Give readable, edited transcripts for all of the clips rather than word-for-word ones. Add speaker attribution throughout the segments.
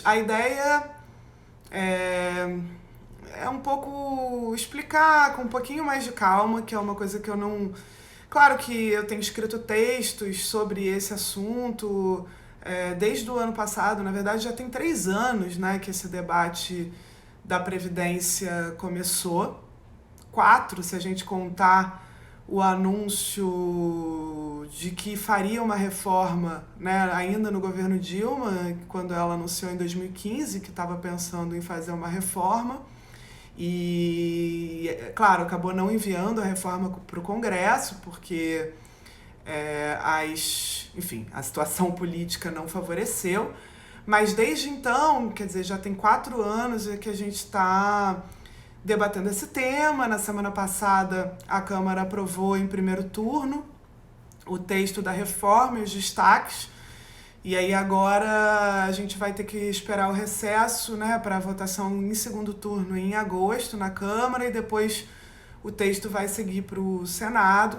Speaker 1: a ideia é um pouco explicar com um pouquinho mais de calma, que é uma coisa que eu não... Claro que eu tenho escrito textos sobre esse assunto desde o ano passado. Na verdade, já tem 3 anos, né, que esse debate da Previdência começou. 4, se a gente contar o anúncio de que faria uma reforma, né, ainda no governo Dilma, quando ela anunciou em 2015 que estava pensando em fazer uma reforma. E, claro, acabou não enviando a reforma para o Congresso, porque enfim, a situação política não favoreceu. Mas desde então, quer dizer, já tem 4 anos que a gente está debatendo esse tema. Na semana passada, a Câmara aprovou em primeiro turno o texto da reforma e os destaques. E aí agora a gente vai ter que esperar o recesso, né, para a votação em segundo turno em agosto na Câmara, e depois o texto vai seguir para o Senado.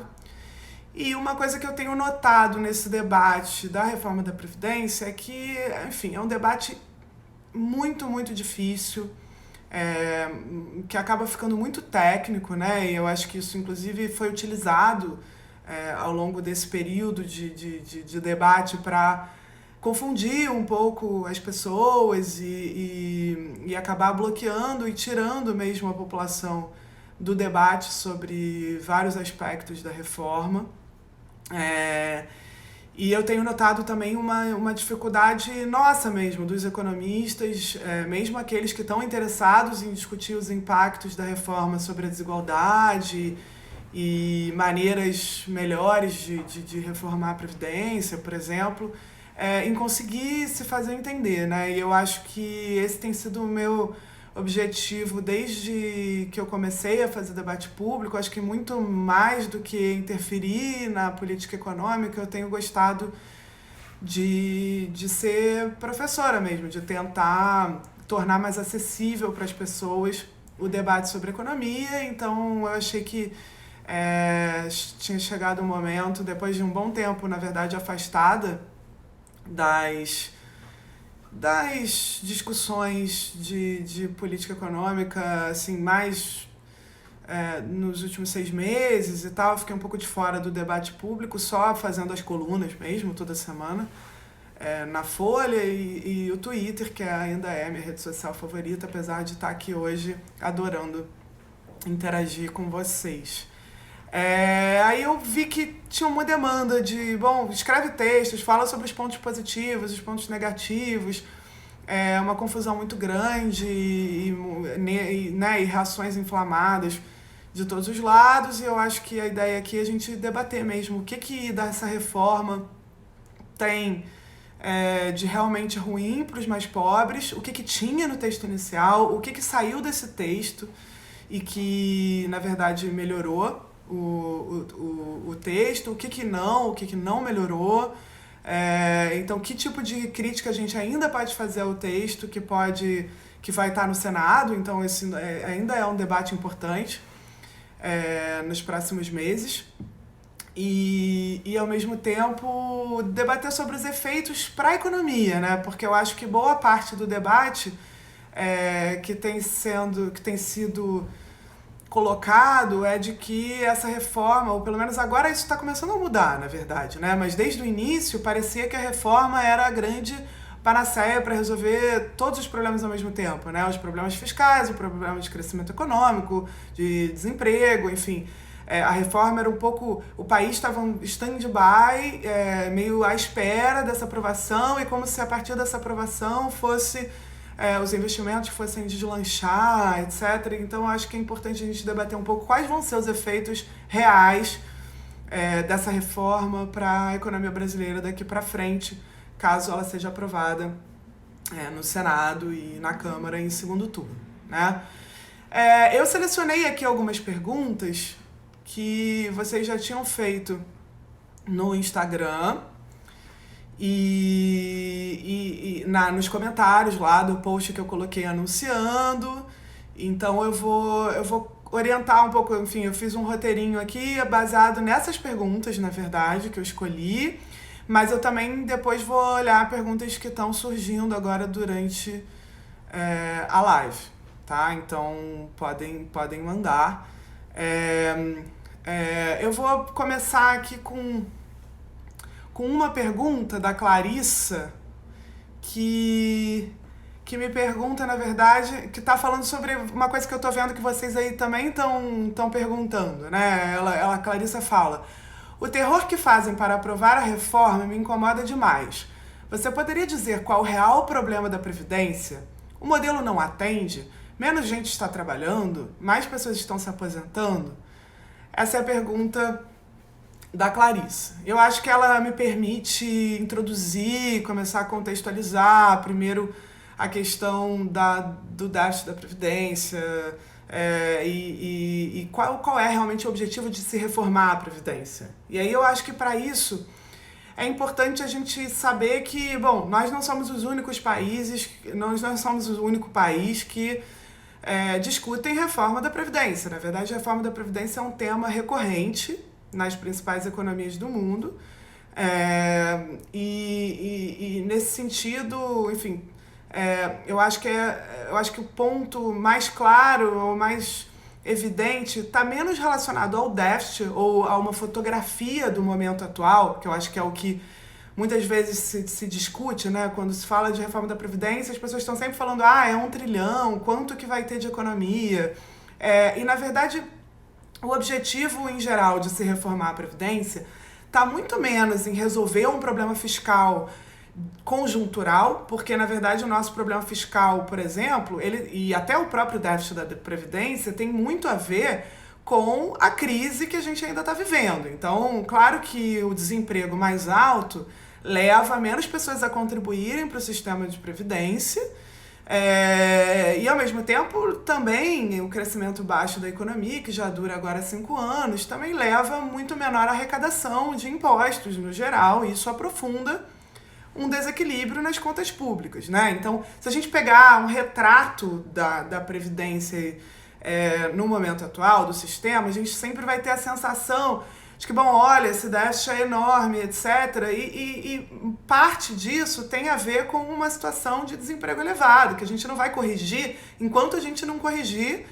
Speaker 1: E uma coisa que eu tenho notado nesse debate da reforma da Previdência é que, enfim, é um debate muito, muito difícil, que acaba ficando muito técnico, né? E eu acho que isso, inclusive, foi utilizado ao longo desse período de debate para confundir um pouco as pessoas e acabar bloqueando e tirando mesmo a população do debate sobre vários aspectos da reforma. E eu tenho notado também uma dificuldade nossa mesmo, dos economistas, mesmo aqueles que estão interessados em discutir os impactos da reforma sobre a desigualdade e maneiras melhores de reformar a Previdência, por exemplo, em conseguir se fazer entender, né? E eu acho que esse tem sido o meu objetivo desde que eu comecei a fazer debate público. Acho que muito mais do que interferir na política econômica, eu tenho gostado de ser professora mesmo, de tentar tornar mais acessível para as pessoas o debate sobre economia. Então eu achei que tinha chegado um momento, depois de um bom tempo, na verdade, afastada das discussões de política econômica, assim, mais nos últimos 6 meses e tal. Eu fiquei um pouco de fora do debate público, só fazendo as colunas mesmo, toda semana, na Folha e o Twitter, que ainda é a minha rede social favorita, apesar de estar aqui hoje adorando interagir com vocês. Aí eu vi que tinha uma demanda de, escreve textos, fala sobre os pontos positivos, os pontos negativos, uma confusão muito grande e reações inflamadas de todos os lados. E eu acho que a ideia aqui é a gente debater mesmo o que dessa reforma tem de realmente ruim para os mais pobres, o que tinha no texto inicial, o que saiu desse texto e que, na verdade, melhorou o texto, o que não melhorou. Então, que tipo de crítica a gente ainda pode fazer ao texto que vai estar no Senado. Então, esse ainda é um debate importante nos próximos meses. E, ao mesmo tempo, debater sobre os efeitos para a economia, né? Porque eu acho que boa parte do debate que tem sido colocado é de que essa reforma, ou pelo menos agora isso está começando a mudar, na verdade, né? Mas desde o início parecia que a reforma era a grande panaceia para resolver todos os problemas ao mesmo tempo, né? Os problemas fiscais, o problema de crescimento econômico, de desemprego, enfim. A reforma era um pouco... O país estava em stand-by, meio à espera dessa aprovação, e como se a partir dessa aprovação os investimentos fossem deslanchar, etc. Então, acho que é importante a gente debater um pouco quais vão ser os efeitos reais dessa reforma para a economia brasileira daqui para frente, caso ela seja aprovada no Senado e na Câmara em segundo turno, né? Eu selecionei aqui algumas perguntas que vocês já tinham feito no Instagram e nos comentários lá do post que eu coloquei anunciando. Então eu vou orientar um pouco, enfim, eu fiz um roteirinho aqui baseado nessas perguntas, na verdade, que eu escolhi, mas eu também depois vou olhar perguntas que estão surgindo agora durante a live, tá? Então podem mandar. Eu vou começar aqui com uma pergunta da Clarissa, que me pergunta, na verdade, que está falando sobre uma coisa que eu estou vendo que vocês aí também estão perguntando, né? A Clarissa fala: o terror que fazem para aprovar a reforma me incomoda demais. Você poderia dizer qual o real problema da Previdência? O modelo não atende? Menos gente está trabalhando? Mais pessoas estão se aposentando? Essa é a pergunta da Clarissa. Eu acho que ela me permite introduzir, começar a contextualizar, primeiro, a questão do déficit da Previdência e qual é realmente o objetivo de se reformar a Previdência. E aí eu acho que para isso é importante a gente saber que, bom, nós não somos os únicos países, nós não somos o único país que discutem reforma da Previdência. Na verdade, a reforma da Previdência é um tema recorrente nas principais economias do mundo. E nesse sentido, enfim, eu acho que o ponto mais claro ou mais evidente está menos relacionado ao déficit ou a uma fotografia do momento atual, que eu acho que é o que muitas vezes se discute, né? Quando se fala de reforma da Previdência, as pessoas estão sempre falando, é 1 trilhão, quanto que vai ter de economia? E, na verdade, o objetivo, em geral, de se reformar a Previdência está muito menos em resolver um problema fiscal conjuntural, porque, na verdade, o nosso problema fiscal, por exemplo, e até o próprio déficit da Previdência tem muito a ver com a crise que a gente ainda está vivendo. Então, claro que o desemprego mais alto leva menos pessoas a contribuírem para o sistema de previdência e, ao mesmo tempo, também o crescimento baixo da economia, que já dura agora 5 anos, também leva muito menor arrecadação de impostos no geral, e isso aprofunda um desequilíbrio nas contas públicas, né? Então, se a gente pegar um retrato da Previdência no momento atual do sistema, a gente sempre vai ter a sensação de que, bom, olha, esse déficit é enorme, etc. E parte disso tem a ver com uma situação de desemprego elevado, que a gente não vai corrigir enquanto a gente não corrigir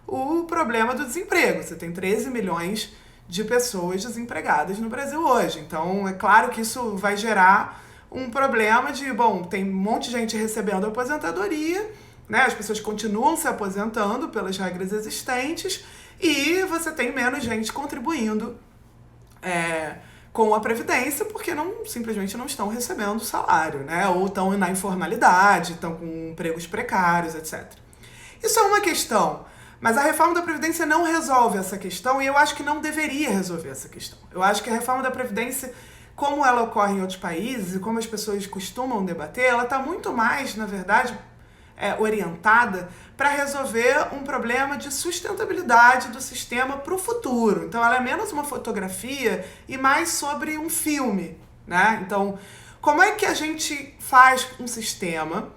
Speaker 1: o problema do desemprego. Você tem 13 milhões de pessoas desempregadas no Brasil hoje. Então, é claro que isso vai gerar um problema de, bom, tem um monte de gente recebendo aposentadoria, né? As pessoas continuam se aposentando pelas regras existentes e você tem menos gente contribuindo com a Previdência porque simplesmente não estão recebendo salário, né? Ou estão na informalidade, estão com empregos precários, etc. Isso é uma questão, mas a reforma da Previdência não resolve essa questão e eu acho que não deveria resolver essa questão. Eu acho que a reforma da Previdência, como ela ocorre em outros países e como as pessoas costumam debater, ela está muito mais, na verdade, orientada para resolver um problema de sustentabilidade do sistema para o futuro. Então, ela é menos uma fotografia e mais sobre um filme, né? Então, como é que a gente faz um sistema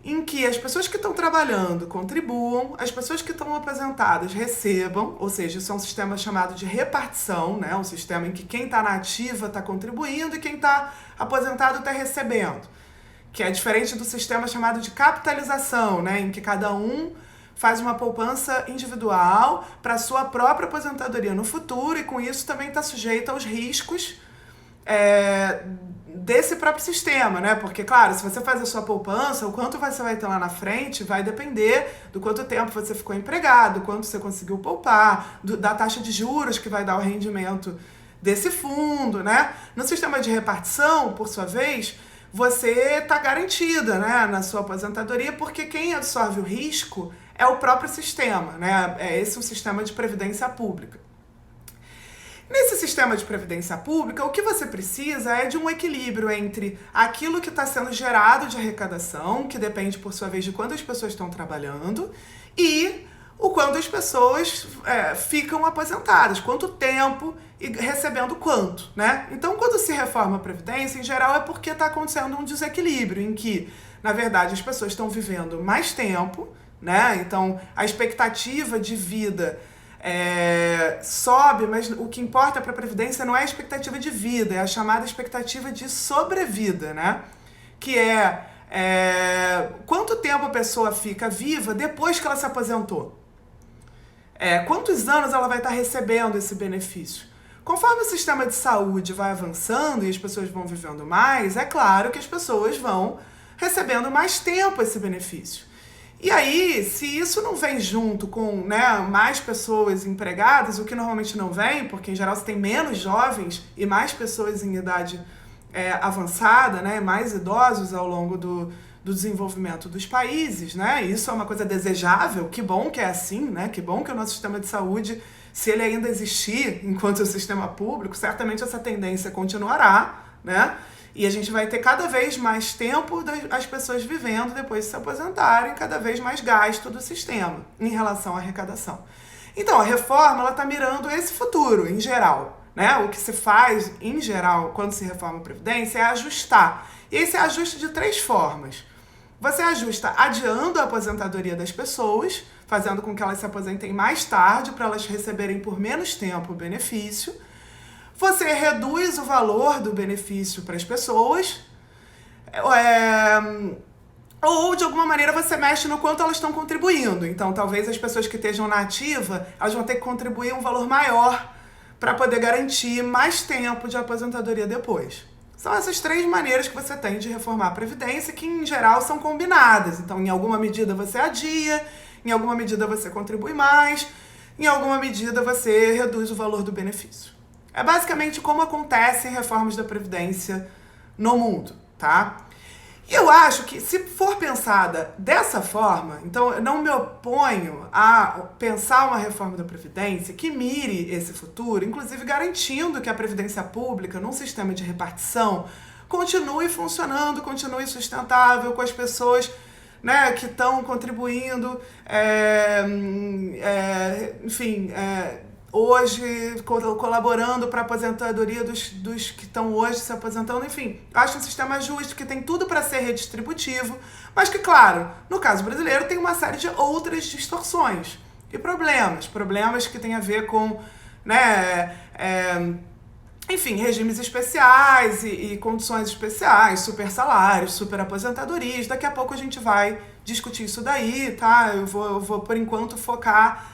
Speaker 1: em que as pessoas que estão trabalhando contribuam, as pessoas que estão aposentadas recebam, ou seja, isso é um sistema chamado de repartição, né? Um sistema em que quem está na ativa está contribuindo e quem está aposentado está recebendo, que é diferente do sistema chamado de capitalização, né? Em que cada um faz uma poupança individual para a sua própria aposentadoria no futuro e com isso também está sujeito aos riscos desse próprio sistema, né? Porque, claro, se você faz a sua poupança, o quanto você vai ter lá na frente vai depender do quanto tempo você ficou empregado, do quanto você conseguiu poupar, da taxa de juros que vai dar o rendimento desse fundo, né? No sistema de repartição, por sua vez, você está garantida, né, na sua aposentadoria, porque quem absorve o risco é o próprio sistema, né? É esse o sistema de previdência pública. Nesse sistema de previdência pública, o que você precisa é de um equilíbrio entre aquilo que está sendo gerado de arrecadação, que depende, por sua vez, de quantas pessoas estão trabalhando, e o quanto as pessoas ficam aposentadas, quanto tempo e recebendo quanto, né? Então, quando se reforma a Previdência, em geral, é porque está acontecendo um desequilíbrio, em que, na verdade, as pessoas estão vivendo mais tempo, né? Então, a expectativa de vida sobe, mas o que importa para a Previdência não é a expectativa de vida, é a chamada expectativa de sobrevida, né? Que quanto tempo a pessoa fica viva depois que ela se aposentou. Quantos anos ela vai estar recebendo esse benefício. Conforme o sistema de saúde vai avançando e as pessoas vão vivendo mais, é claro que as pessoas vão recebendo mais tempo esse benefício. E aí, se isso não vem junto com, né, mais pessoas empregadas, o que normalmente não vem, porque em geral você tem menos jovens e mais pessoas em idade avançada, né, mais idosos ao longo do desenvolvimento dos países, né? Isso é uma coisa desejável, que bom que é assim, né? Que bom que o nosso sistema de saúde, se ele ainda existir enquanto sistema público, certamente essa tendência continuará, né? E a gente vai ter cada vez mais tempo as pessoas vivendo depois de se aposentarem, cada vez mais gasto do sistema em relação à arrecadação. Então, a reforma, ela está mirando esse futuro, em geral, né? O que se faz, em geral, quando se reforma a Previdência é ajustar. E esse ajuste de 3 formas. Você ajusta adiando a aposentadoria das pessoas, fazendo com que elas se aposentem mais tarde, para elas receberem por menos tempo o benefício. Você reduz o valor do benefício para as pessoas, ou de alguma maneira você mexe no quanto elas estão contribuindo. Então, talvez as pessoas que estejam na ativa, elas vão ter que contribuir um valor maior para poder garantir mais tempo de aposentadoria depois. São essas 3 maneiras que você tem de reformar a Previdência, que em geral são combinadas. Então, em alguma medida você adia, em alguma medida você contribui mais, em alguma medida você reduz o valor do benefício. É basicamente como acontecem reformas da Previdência no mundo, tá? E eu acho que, se for pensada dessa forma, então eu não me oponho a pensar uma reforma da Previdência que mire esse futuro, inclusive garantindo que a Previdência Pública, num sistema de repartição, continue funcionando, continue sustentável com as pessoas, né, que estão contribuindo, hoje colaborando para a aposentadoria dos que estão hoje se aposentando, enfim, acho um sistema justo, que tem tudo para ser redistributivo, mas que, claro, no caso brasileiro tem uma série de outras distorções e problemas que têm a ver com, né, enfim, regimes especiais e condições especiais, super salários, super aposentadorias. Daqui a pouco a gente vai discutir isso daí, tá? Eu vou por enquanto focar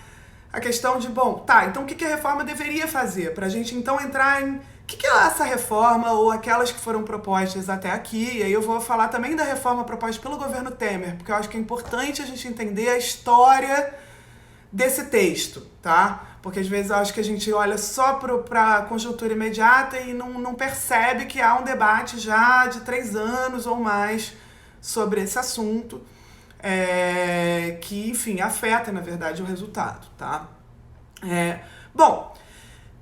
Speaker 1: a questão de, então o que a reforma deveria fazer? Para a gente então entrar em o que é essa reforma ou aquelas que foram propostas até aqui. E aí eu vou falar também da reforma proposta pelo governo Temer, porque eu acho que é importante a gente entender a história desse texto, tá? Porque às vezes eu acho que a gente olha só para a conjuntura imediata e não percebe que há um debate já de 3 anos ou mais sobre esse assunto. Que, enfim, afeta, na verdade, o resultado, tá?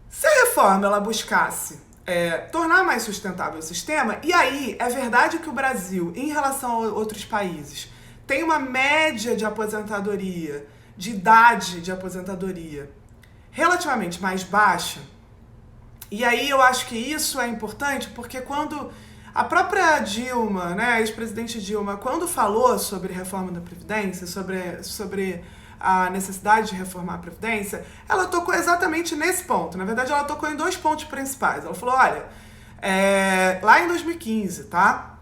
Speaker 1: Se a reforma ela buscasse tornar mais sustentável o sistema, e aí é verdade que o Brasil, em relação a outros países, tem uma média de aposentadoria, de idade de aposentadoria, relativamente mais baixa, e aí eu acho que isso é importante, porque quando a própria Dilma, né, a ex-presidente Dilma, quando falou sobre reforma da Previdência, sobre a necessidade de reformar a Previdência, ela tocou exatamente nesse ponto. Na verdade, ela tocou em 2 pontos principais. Ela falou, olha, lá em 2015, tá?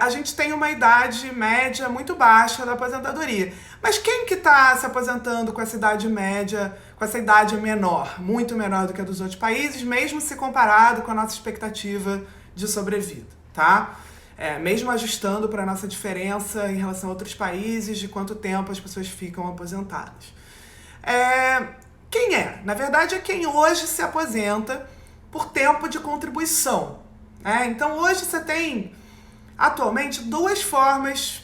Speaker 1: A gente tem uma idade média muito baixa da aposentadoria. Mas quem que está se aposentando com essa idade média, com essa idade menor, muito menor do que a dos outros países, mesmo se comparado com a nossa expectativa de sobrevida, tá? Mesmo ajustando para a nossa diferença em relação a outros países, de quanto tempo as pessoas ficam aposentadas. Quem é? Na verdade, é quem hoje se aposenta por tempo de contribuição. Então, hoje você tem, atualmente, 2 formas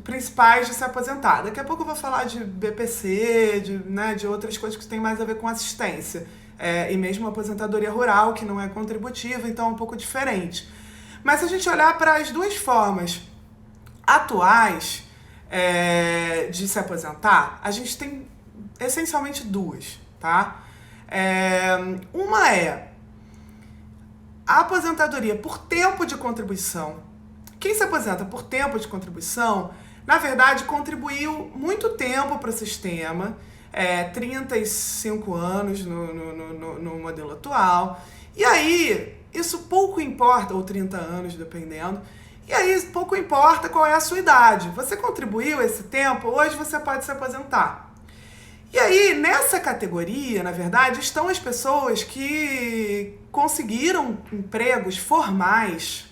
Speaker 1: principais de se aposentar. Daqui a pouco eu vou falar de BPC, de outras coisas que têm mais a ver com assistência. E mesmo a aposentadoria rural, que não é contributiva, então é um pouco diferente. Mas se a gente olhar para as 2 formas atuais de se aposentar, a gente tem essencialmente 2, tá? Uma é a aposentadoria por tempo de contribuição. Quem se aposenta por tempo de contribuição, na verdade, contribuiu muito tempo para o sistema, 35 anos no modelo atual. E aí, isso pouco importa, ou 30 anos, dependendo. E aí, pouco importa qual é a sua idade. Você contribuiu esse tempo, hoje você pode se aposentar. E aí, nessa categoria, na verdade, estão as pessoas que conseguiram empregos formais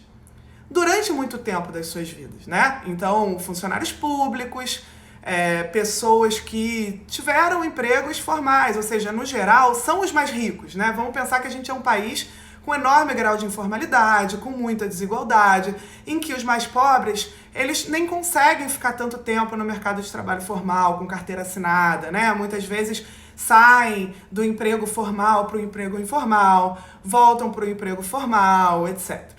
Speaker 1: durante muito tempo das suas vidas, né? Então, funcionários públicos, pessoas que tiveram empregos formais, ou seja, no geral, são os mais ricos, né? Vamos pensar que a gente é um país com enorme grau de informalidade, com muita desigualdade, em que os mais pobres, eles nem conseguem ficar tanto tempo no mercado de trabalho formal, com carteira assinada, né? Muitas vezes saem do emprego formal para o emprego informal, voltam para o emprego formal, etc.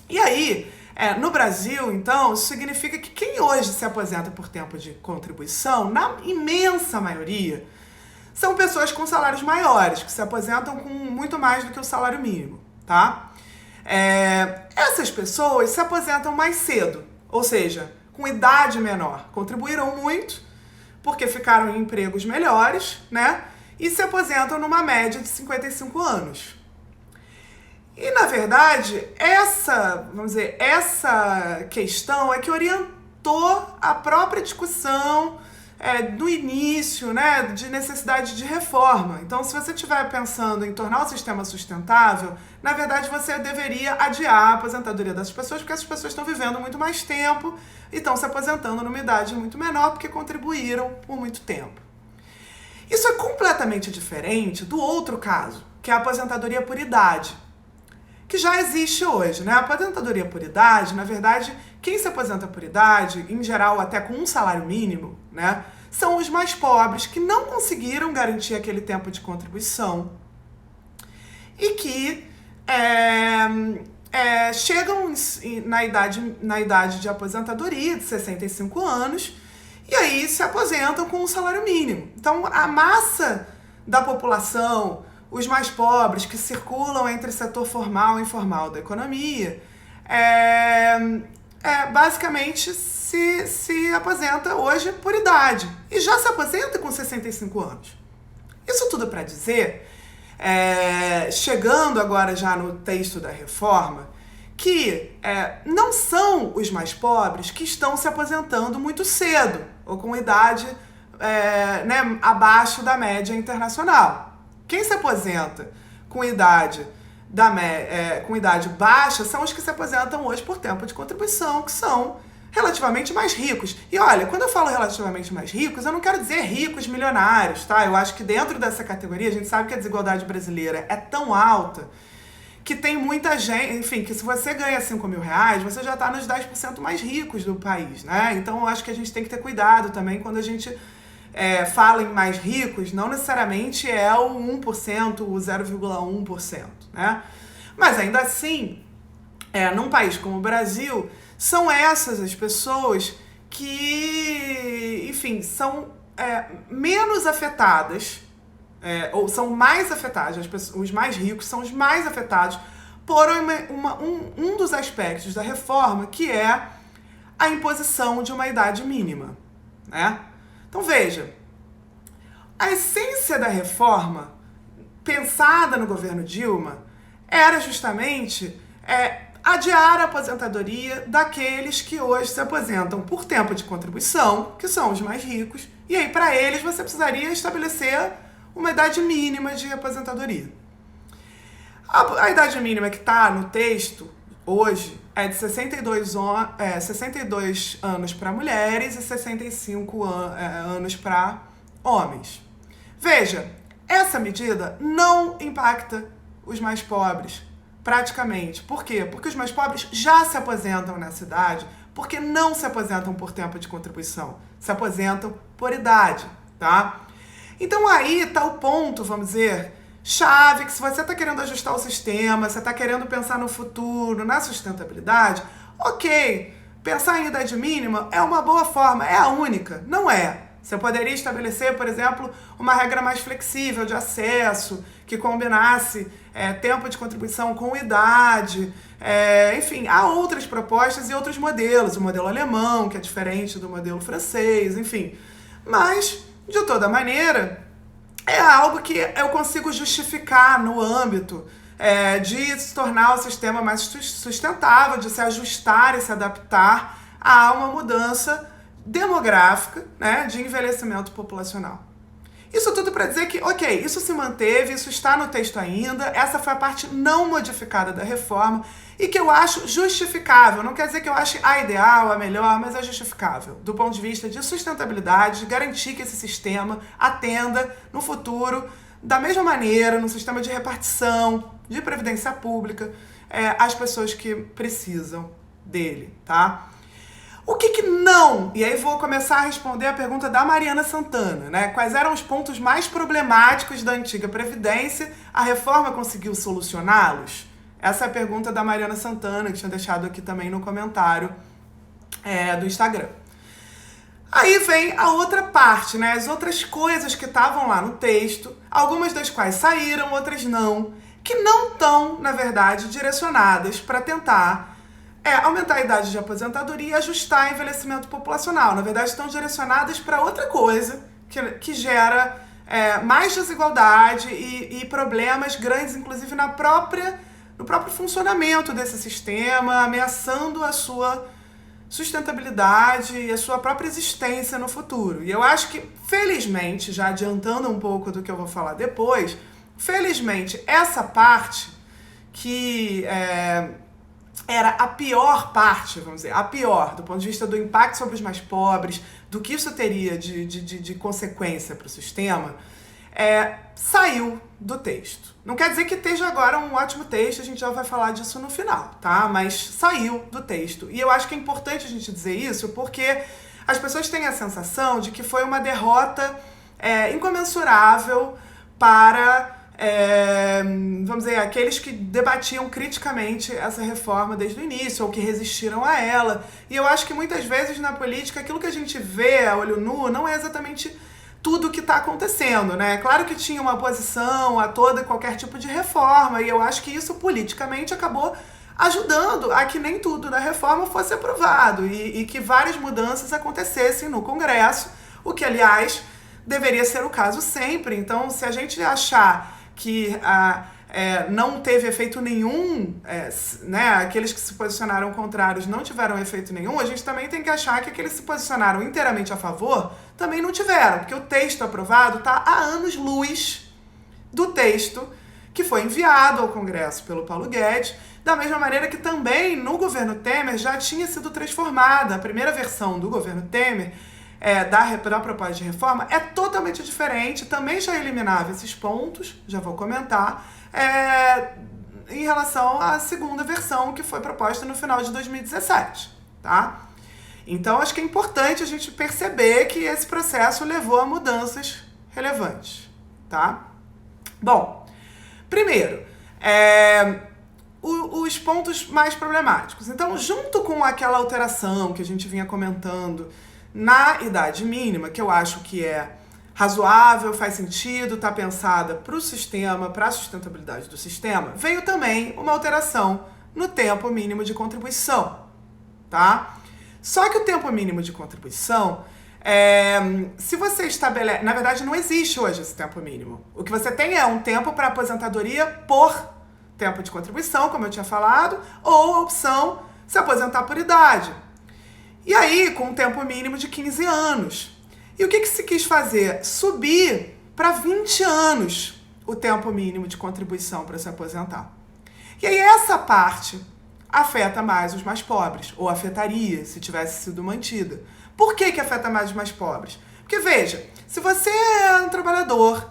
Speaker 1: E aí, no Brasil, então, isso significa que quem hoje se aposenta por tempo de contribuição, na imensa maioria, são pessoas com salários maiores, que se aposentam com muito mais do que o salário mínimo, tá? Essas pessoas se aposentam mais cedo, ou seja, com idade menor. Contribuíram muito, porque ficaram em empregos melhores, né? E se aposentam numa média de 55 anos. E, na verdade, essa questão é que orientou a própria discussão do início, né, de necessidade de reforma. Então, se você estiver pensando em tornar o sistema sustentável, na verdade você deveria adiar a aposentadoria dessas pessoas, porque essas pessoas estão vivendo muito mais tempo e estão se aposentando numa idade muito menor porque contribuíram por muito tempo. Isso é completamente diferente do outro caso, que é a aposentadoria por idade, que já existe hoje, né? A aposentadoria por idade, na verdade, quem se aposenta por idade, em geral até com um salário mínimo, né, são os mais pobres que não conseguiram garantir aquele tempo de contribuição e que chegam na idade de aposentadoria de 65 anos e aí se aposentam com um salário mínimo. Então, a massa da população, os mais pobres que circulam entre setor formal e informal da economia, basicamente se aposenta hoje por idade e já se aposenta com 65 anos. Isso tudo para dizer, chegando agora já no texto da reforma, que não são os mais pobres que estão se aposentando muito cedo ou com idade abaixo da média internacional. Quem se aposenta com idade baixa são os que se aposentam hoje por tempo de contribuição, que são relativamente mais ricos. E olha, quando eu falo relativamente mais ricos, eu não quero dizer ricos milionários, tá? Eu acho que dentro dessa categoria, a gente sabe que a desigualdade brasileira é tão alta que tem muita gente, enfim, que se você ganha 5 mil reais, você já está nos 10% mais ricos do país, né? Então eu acho que a gente tem que ter cuidado também quando a gente fala em mais ricos, não necessariamente é o 1%, o 0,1%, né? Mas ainda assim, num país como o Brasil, são essas as pessoas que, enfim, são menos afetadas, ou são mais afetadas, os mais ricos são os mais afetados por um dos aspectos da reforma, que é a imposição de uma idade mínima, né? Então veja, a essência da reforma pensada no governo Dilma era justamente adiar a aposentadoria daqueles que hoje se aposentam por tempo de contribuição, que são os mais ricos, e aí para eles você precisaria estabelecer uma idade mínima de aposentadoria. A idade mínima que está no texto hoje é de 62 anos para mulheres e 65 anos para homens. Veja, essa medida não impacta os mais pobres, praticamente. Por quê? Porque os mais pobres já se aposentam nessa idade, porque não se aposentam por tempo de contribuição, se aposentam por idade, tá? Então aí está o ponto, vamos dizer, chave, que se você está querendo ajustar o sistema, você está querendo pensar no futuro, na sustentabilidade, ok, pensar em idade mínima é uma boa forma, é a única, não é. Você poderia estabelecer, por exemplo, uma regra mais flexível de acesso, que combinasse tempo de contribuição com idade, enfim, há outras propostas e outros modelos, o modelo alemão, que é diferente do modelo francês, enfim, mas De toda maneira, é algo que eu consigo justificar no âmbito de se tornar o sistema mais sustentável, de se ajustar e se adaptar a uma mudança demográfica, né, de envelhecimento populacional. Isso tudo para dizer que, ok, isso se manteve, isso está no texto ainda, essa foi a parte não modificada da reforma e que eu acho justificável. Não quer dizer que eu ache a ideal, a melhor, mas é justificável do ponto de vista de sustentabilidade, de garantir que esse sistema atenda no futuro, da mesma maneira, no sistema de repartição, de previdência pública, as pessoas que precisam dele, tá? O que não? E aí vou começar a responder a pergunta da Mariana Santana, né? Quais eram os pontos mais problemáticos da antiga Previdência? A reforma conseguiu solucioná-los? Essa é a pergunta da Mariana Santana, que tinha deixado aqui também no comentário do Instagram. Aí vem a outra parte, né? As outras coisas que estavam lá no texto, algumas das quais saíram, outras não, que não estão, na verdade, direcionadas para tentar aumentar a idade de aposentadoria e ajustar o envelhecimento populacional. Na verdade, estão direcionadas para outra coisa que gera mais desigualdade e problemas grandes, inclusive no próprio funcionamento desse sistema, ameaçando a sua sustentabilidade e a sua própria existência no futuro. E eu acho que, felizmente, já adiantando um pouco do que eu vou falar depois, felizmente, essa parte que era a pior parte, vamos dizer, a pior, do ponto de vista do impacto sobre os mais pobres, do que isso teria de consequência para o sistema, saiu do texto. Não quer dizer que esteja agora um ótimo texto, a gente já vai falar disso no final, tá? Mas saiu do texto. E eu acho que é importante a gente dizer isso porque as pessoas têm a sensação de que foi uma derrota incomensurável para vamos dizer, aqueles que debatiam criticamente essa reforma desde o início, ou que resistiram a ela. E eu acho que muitas vezes na política, aquilo que a gente vê a olho nu não é exatamente tudo o que está acontecendo, né? Claro que tinha uma oposição a toda e qualquer tipo de reforma, e eu acho que isso politicamente acabou ajudando a que nem tudo da reforma fosse aprovado, e que várias mudanças acontecessem no Congresso, o que, aliás, deveria ser o caso sempre. Então, se a gente achar que não teve efeito nenhum, né, aqueles que se posicionaram contrários não tiveram efeito nenhum, a gente também tem que achar que aqueles que se posicionaram inteiramente a favor também não tiveram, porque o texto aprovado está há anos-luz do texto que foi enviado ao Congresso pelo Paulo Guedes, da mesma maneira que também no governo Temer já tinha sido transformada. A primeira versão do governo Temer da proposta de reforma é totalmente diferente, também já eliminava esses pontos, já vou comentar, em relação à segunda versão que foi proposta no final de 2017, tá? Então, acho que é importante a gente perceber que esse processo levou a mudanças relevantes, tá? Bom, primeiro, os pontos mais problemáticos. Então, junto com aquela alteração que a gente vinha comentando na idade mínima, que eu acho que é razoável, faz sentido, está pensada para o sistema, para a sustentabilidade do sistema, veio também uma alteração no tempo mínimo de contribuição, tá? Só que o tempo mínimo de contribuição, se você estabelece... Na verdade, não existe hoje esse tempo mínimo. O que você tem é um tempo para aposentadoria por tempo de contribuição, como eu tinha falado, ou a opção se aposentar por idade. E aí, com um tempo mínimo de 15 anos. E o que se quis fazer? Subir para 20 anos o tempo mínimo de contribuição para se aposentar. E aí essa parte afeta mais os mais pobres, ou afetaria se tivesse sido mantida. Por que afeta mais os mais pobres? Porque, veja, se você é um trabalhador,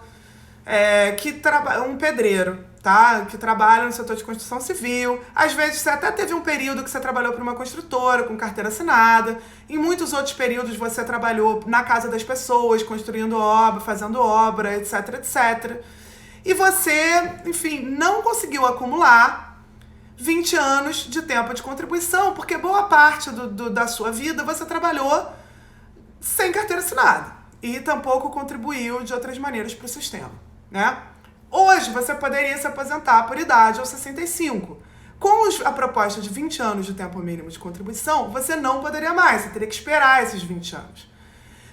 Speaker 1: um pedreiro, tá? Que trabalha no setor de construção civil. Às vezes você até teve um período que você trabalhou para uma construtora com carteira assinada. Em muitos outros períodos você trabalhou na casa das pessoas, construindo obra, fazendo obra, etc, etc. E você, enfim, não conseguiu acumular 20 anos de tempo de contribuição, porque boa parte da sua vida você trabalhou sem carteira assinada. E tampouco contribuiu de outras maneiras para o sistema, né? Hoje, você poderia se aposentar por idade aos 65. Com a proposta de 20 anos de tempo mínimo de contribuição, você não poderia mais, você teria que esperar esses 20 anos.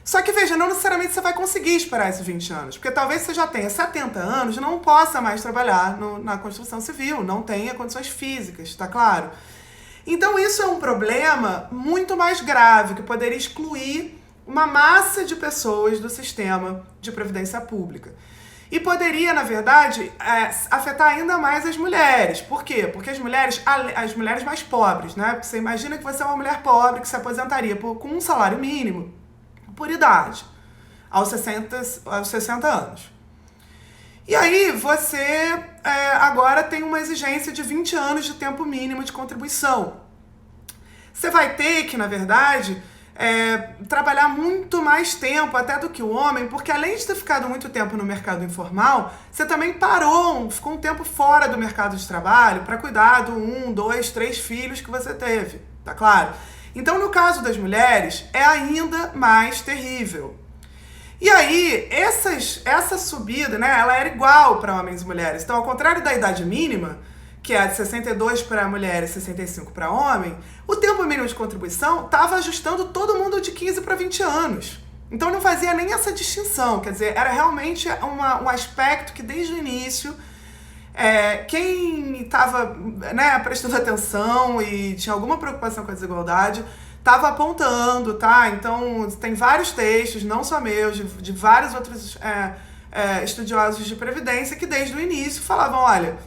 Speaker 1: Só que, veja, não necessariamente você vai conseguir esperar esses 20 anos, porque talvez você já tenha 70 anos e não possa mais trabalhar na construção civil, não tenha condições físicas, tá claro? Então isso é um problema muito mais grave, que poderia excluir uma massa de pessoas do sistema de previdência pública. E poderia, na verdade, afetar ainda mais as mulheres. Por quê? Porque as mulheres mais pobres, né? Você imagina que você é uma mulher pobre que se aposentaria com um salário mínimo por idade, aos 60 anos. E aí você agora tem uma exigência de 20 anos de tempo mínimo de contribuição. Você vai ter que, na verdade, trabalhar muito mais tempo até do que o homem, porque além de ter ficado muito tempo no mercado informal, você também ficou um tempo fora do mercado de trabalho para cuidar do 1, 2, 3 filhos que você teve, tá claro? Então, no caso das mulheres, é ainda mais terrível. E aí, essa subida, né, ela era igual para homens e mulheres. Então, ao contrário da idade mínima, que é a de 62 para mulher e 65 para homem, o tempo mínimo de contribuição estava ajustando todo mundo de 15 para 20 anos. Então, não fazia nem essa distinção. Quer dizer, era realmente um aspecto que, desde o início, quem estava, né, prestando atenção e tinha alguma preocupação com a desigualdade estava apontando, tá? Então, tem vários textos, não só meus, de vários outros estudiosos de previdência que desde o início falavam, olha,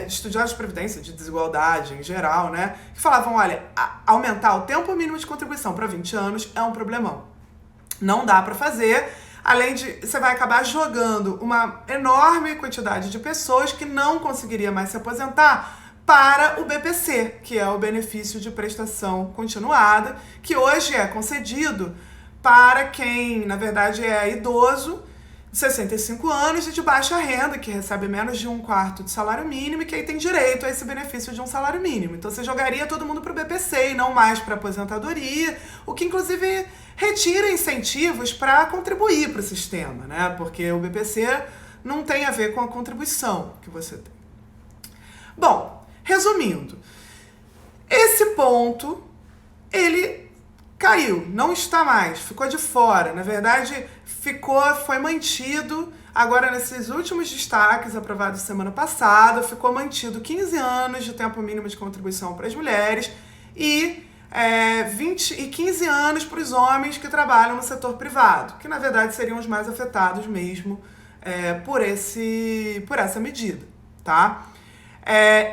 Speaker 1: estudiosos de previdência, de desigualdade em geral, né? Que falavam, olha, aumentar o tempo mínimo de contribuição para 20 anos é um problemão. Não dá para fazer. Além de, você vai acabar jogando uma enorme quantidade de pessoas que não conseguiria mais se aposentar para o BPC, que é o benefício de prestação continuada, que hoje é concedido para quem, na verdade, é idoso, de 65 anos e de baixa renda, que recebe menos de 1/4 de salário mínimo e que aí tem direito a esse benefício de um salário mínimo. Então você jogaria todo mundo para o BPC e não mais para a aposentadoria, o que inclusive retira incentivos para contribuir para o sistema, né? Porque o BPC não tem a ver com a contribuição que você tem. Bom, resumindo, esse ponto, ele caiu, não está mais, ficou de fora. Na verdade, foi mantido, agora nesses últimos destaques aprovados semana passada, ficou mantido 15 anos de tempo mínimo de contribuição para as mulheres e 15 anos para os homens que trabalham no setor privado, que na verdade seriam os mais afetados mesmo por essa medida, tá?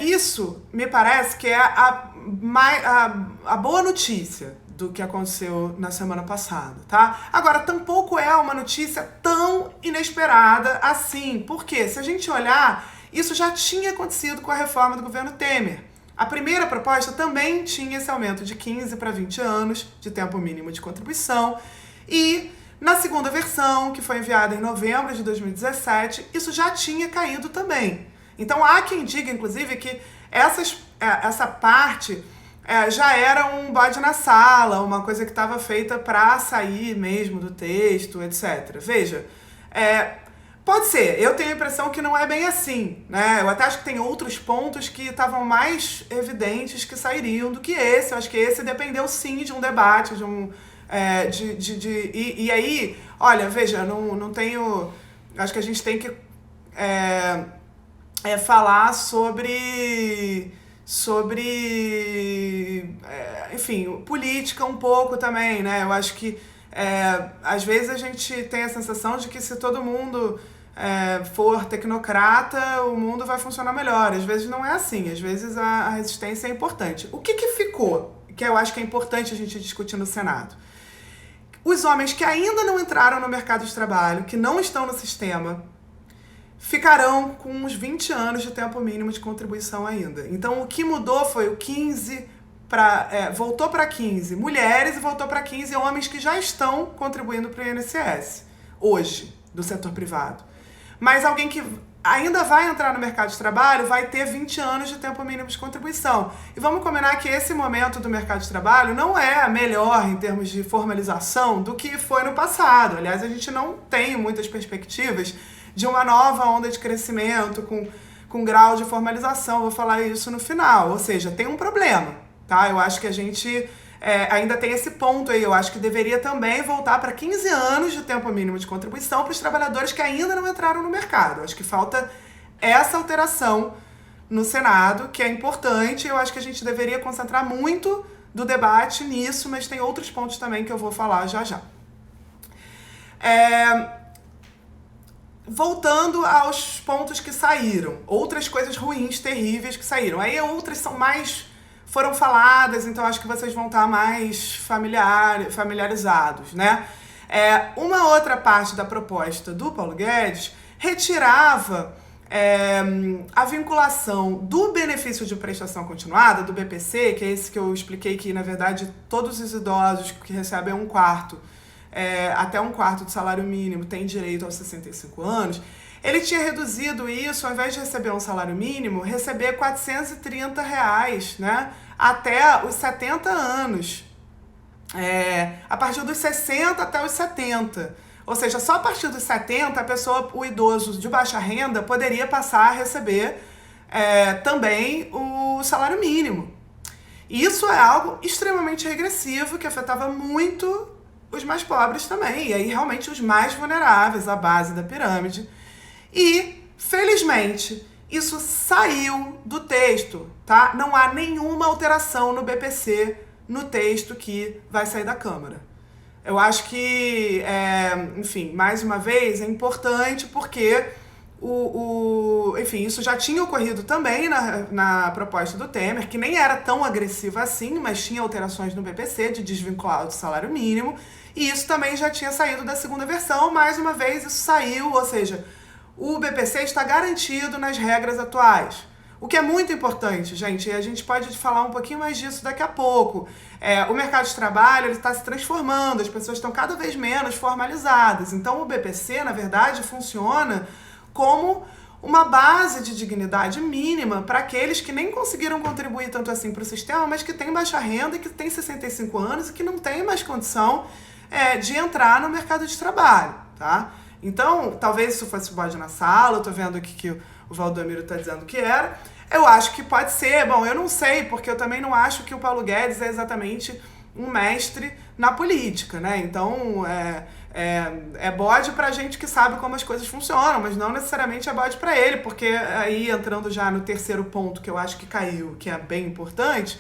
Speaker 1: Isso me parece que é a boa notícia do que aconteceu na semana passada, tá? Agora, tampouco é uma notícia tão inesperada assim, porque se a gente olhar, isso já tinha acontecido com a reforma do governo Temer. A primeira proposta também tinha esse aumento de 15 para 20 anos de tempo mínimo de contribuição e na segunda versão, que foi enviada em novembro de 2017, isso já tinha caído também. Então há quem diga, inclusive, que essa parte já era um bode na sala, uma coisa que estava feita para sair mesmo do texto, etc. Veja, pode ser, eu tenho a impressão que não é bem assim, né? Eu até acho que tem outros pontos que estavam mais evidentes que sairiam do que esse. Eu acho que esse dependeu sim de um debate, e aí, olha, veja, não tenho... Acho que a gente tem que falar sobre enfim, política um pouco também, né? Eu acho que às vezes a gente tem a sensação de que se todo mundo for tecnocrata, o mundo vai funcionar melhor. Às vezes não é assim, às vezes a resistência é importante. O que ficou, que eu acho que é importante a gente discutir no Senado? Os homens que ainda não entraram no mercado de trabalho, que não estão no sistema, ficarão com uns 20 anos de tempo mínimo de contribuição ainda. Então, o que mudou foi o 15 voltou para 15 mulheres e voltou para 15 homens que já estão contribuindo para o INSS, hoje, do setor privado. Mas alguém que ainda vai entrar no mercado de trabalho vai ter 20 anos de tempo mínimo de contribuição. E vamos combinar que esse momento do mercado de trabalho não é melhor em termos de formalização do que foi no passado. Aliás, a gente não tem muitas perspectivas de uma nova onda de crescimento com grau de formalização, vou falar isso no final. Ou seja, tem um problema, tá? Eu acho que a gente ainda tem esse ponto aí. Eu acho que deveria também voltar para 15 anos de tempo mínimo de contribuição para os trabalhadores que ainda não entraram no mercado. Eu acho que falta essa alteração no Senado, que é importante. Eu acho que a gente deveria concentrar muito do debate nisso, mas tem outros pontos também que eu vou falar já já. Voltando aos pontos que saíram, outras coisas ruins, terríveis que saíram. Aí outras foram faladas, então acho que vocês vão estar mais familiarizados, né? Uma outra parte da proposta do Paulo Guedes retirava a vinculação do benefício de prestação continuada, do BPC, que é esse que eu expliquei que, na verdade, todos os idosos que recebem até um quarto do salário mínimo têm direito aos 65 anos. Ele tinha reduzido isso, ao invés de receber um salário mínimo, receber R$ 430, né? Até os 70 anos. A partir dos 60 até os 70. Ou seja, só a partir dos 70, o idoso de baixa renda poderia passar a receber também o salário mínimo. Isso é algo extremamente regressivo, que afetava muito os mais pobres também, e aí realmente os mais vulneráveis, a base da pirâmide. E, felizmente, isso saiu do texto, tá? Não há nenhuma alteração no BPC no texto que vai sair da Câmara. Eu acho que, enfim, mais uma vez, é importante porque enfim, isso já tinha ocorrido também na proposta do Temer, que nem era tão agressiva assim, mas tinha alterações no BPC de desvincular do salário mínimo, e isso também já tinha saído da segunda versão. Mais uma vez isso saiu, ou seja, o BPC está garantido nas regras atuais. O que é muito importante, gente, e a gente pode falar um pouquinho mais disso daqui a pouco. O mercado de trabalho está se transformando, as pessoas estão cada vez menos formalizadas. Então o BPC, na verdade, funciona como uma base de dignidade mínima para aqueles que nem conseguiram contribuir tanto assim para o sistema, mas que têm baixa renda e que têm 65 anos e que não têm mais condição de entrar no mercado de trabalho, tá? Então, talvez isso fosse bode na sala, eu tô vendo aqui que o Valdomiro está dizendo que era. Eu acho que pode ser, bom, eu não sei, porque eu também não acho que o Paulo Guedes é exatamente um mestre na política, né? Então, é bode pra gente que sabe como as coisas funcionam, mas não necessariamente é bode pra ele, porque aí, entrando já no terceiro ponto que eu acho que caiu, que é bem importante,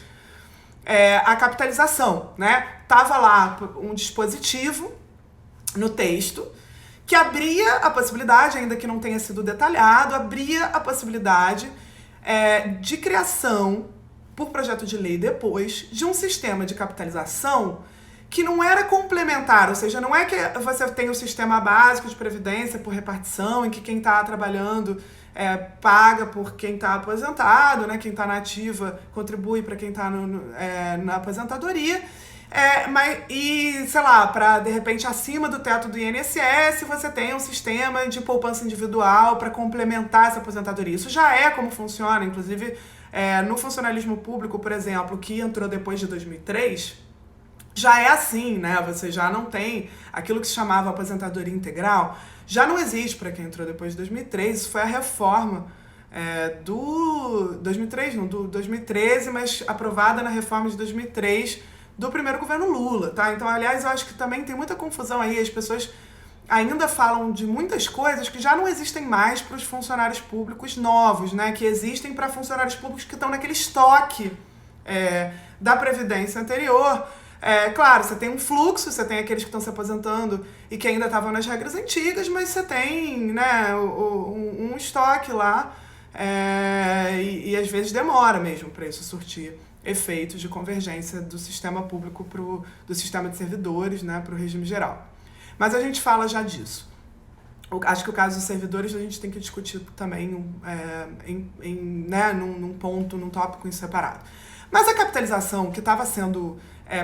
Speaker 1: a capitalização, né? Tava lá um dispositivo no texto que abria a possibilidade, ainda que não tenha sido detalhado, abria a possibilidade de criação, por projeto de lei depois, de um sistema de capitalização que não era complementar, ou seja, não é que você tem o sistema básico de previdência por repartição, em que quem está trabalhando paga por quem está aposentado, né? Quem está na ativa contribui para quem está na aposentadoria, sei lá, para de repente acima do teto do INSS você tem um sistema de poupança individual para complementar essa aposentadoria. Isso já é como funciona, inclusive no funcionalismo público, por exemplo, que entrou depois de 2003, já é assim, né? Você já não tem aquilo que se chamava aposentadoria integral, já não existe para quem entrou depois de 2003. Isso foi a reforma do 2003, não, do 2013, mas aprovada na reforma de 2003 do primeiro governo Lula, tá? Então, aliás, eu acho que também tem muita confusão aí, as pessoas ainda falam de muitas coisas que já não existem mais para os funcionários públicos novos, né? Que existem para funcionários públicos que estão naquele estoque da Previdência anterior. Claro, você tem um fluxo, você tem aqueles que estão se aposentando e que ainda estavam nas regras antigas, mas você tem, né, um estoque lá e às vezes demora mesmo para isso surtir efeitos de convergência do sistema público do sistema de servidores, né, para o regime geral. Mas a gente fala já disso. Acho que o caso dos servidores a gente tem que discutir também num tópico em separado. Mas a capitalização que estava sendo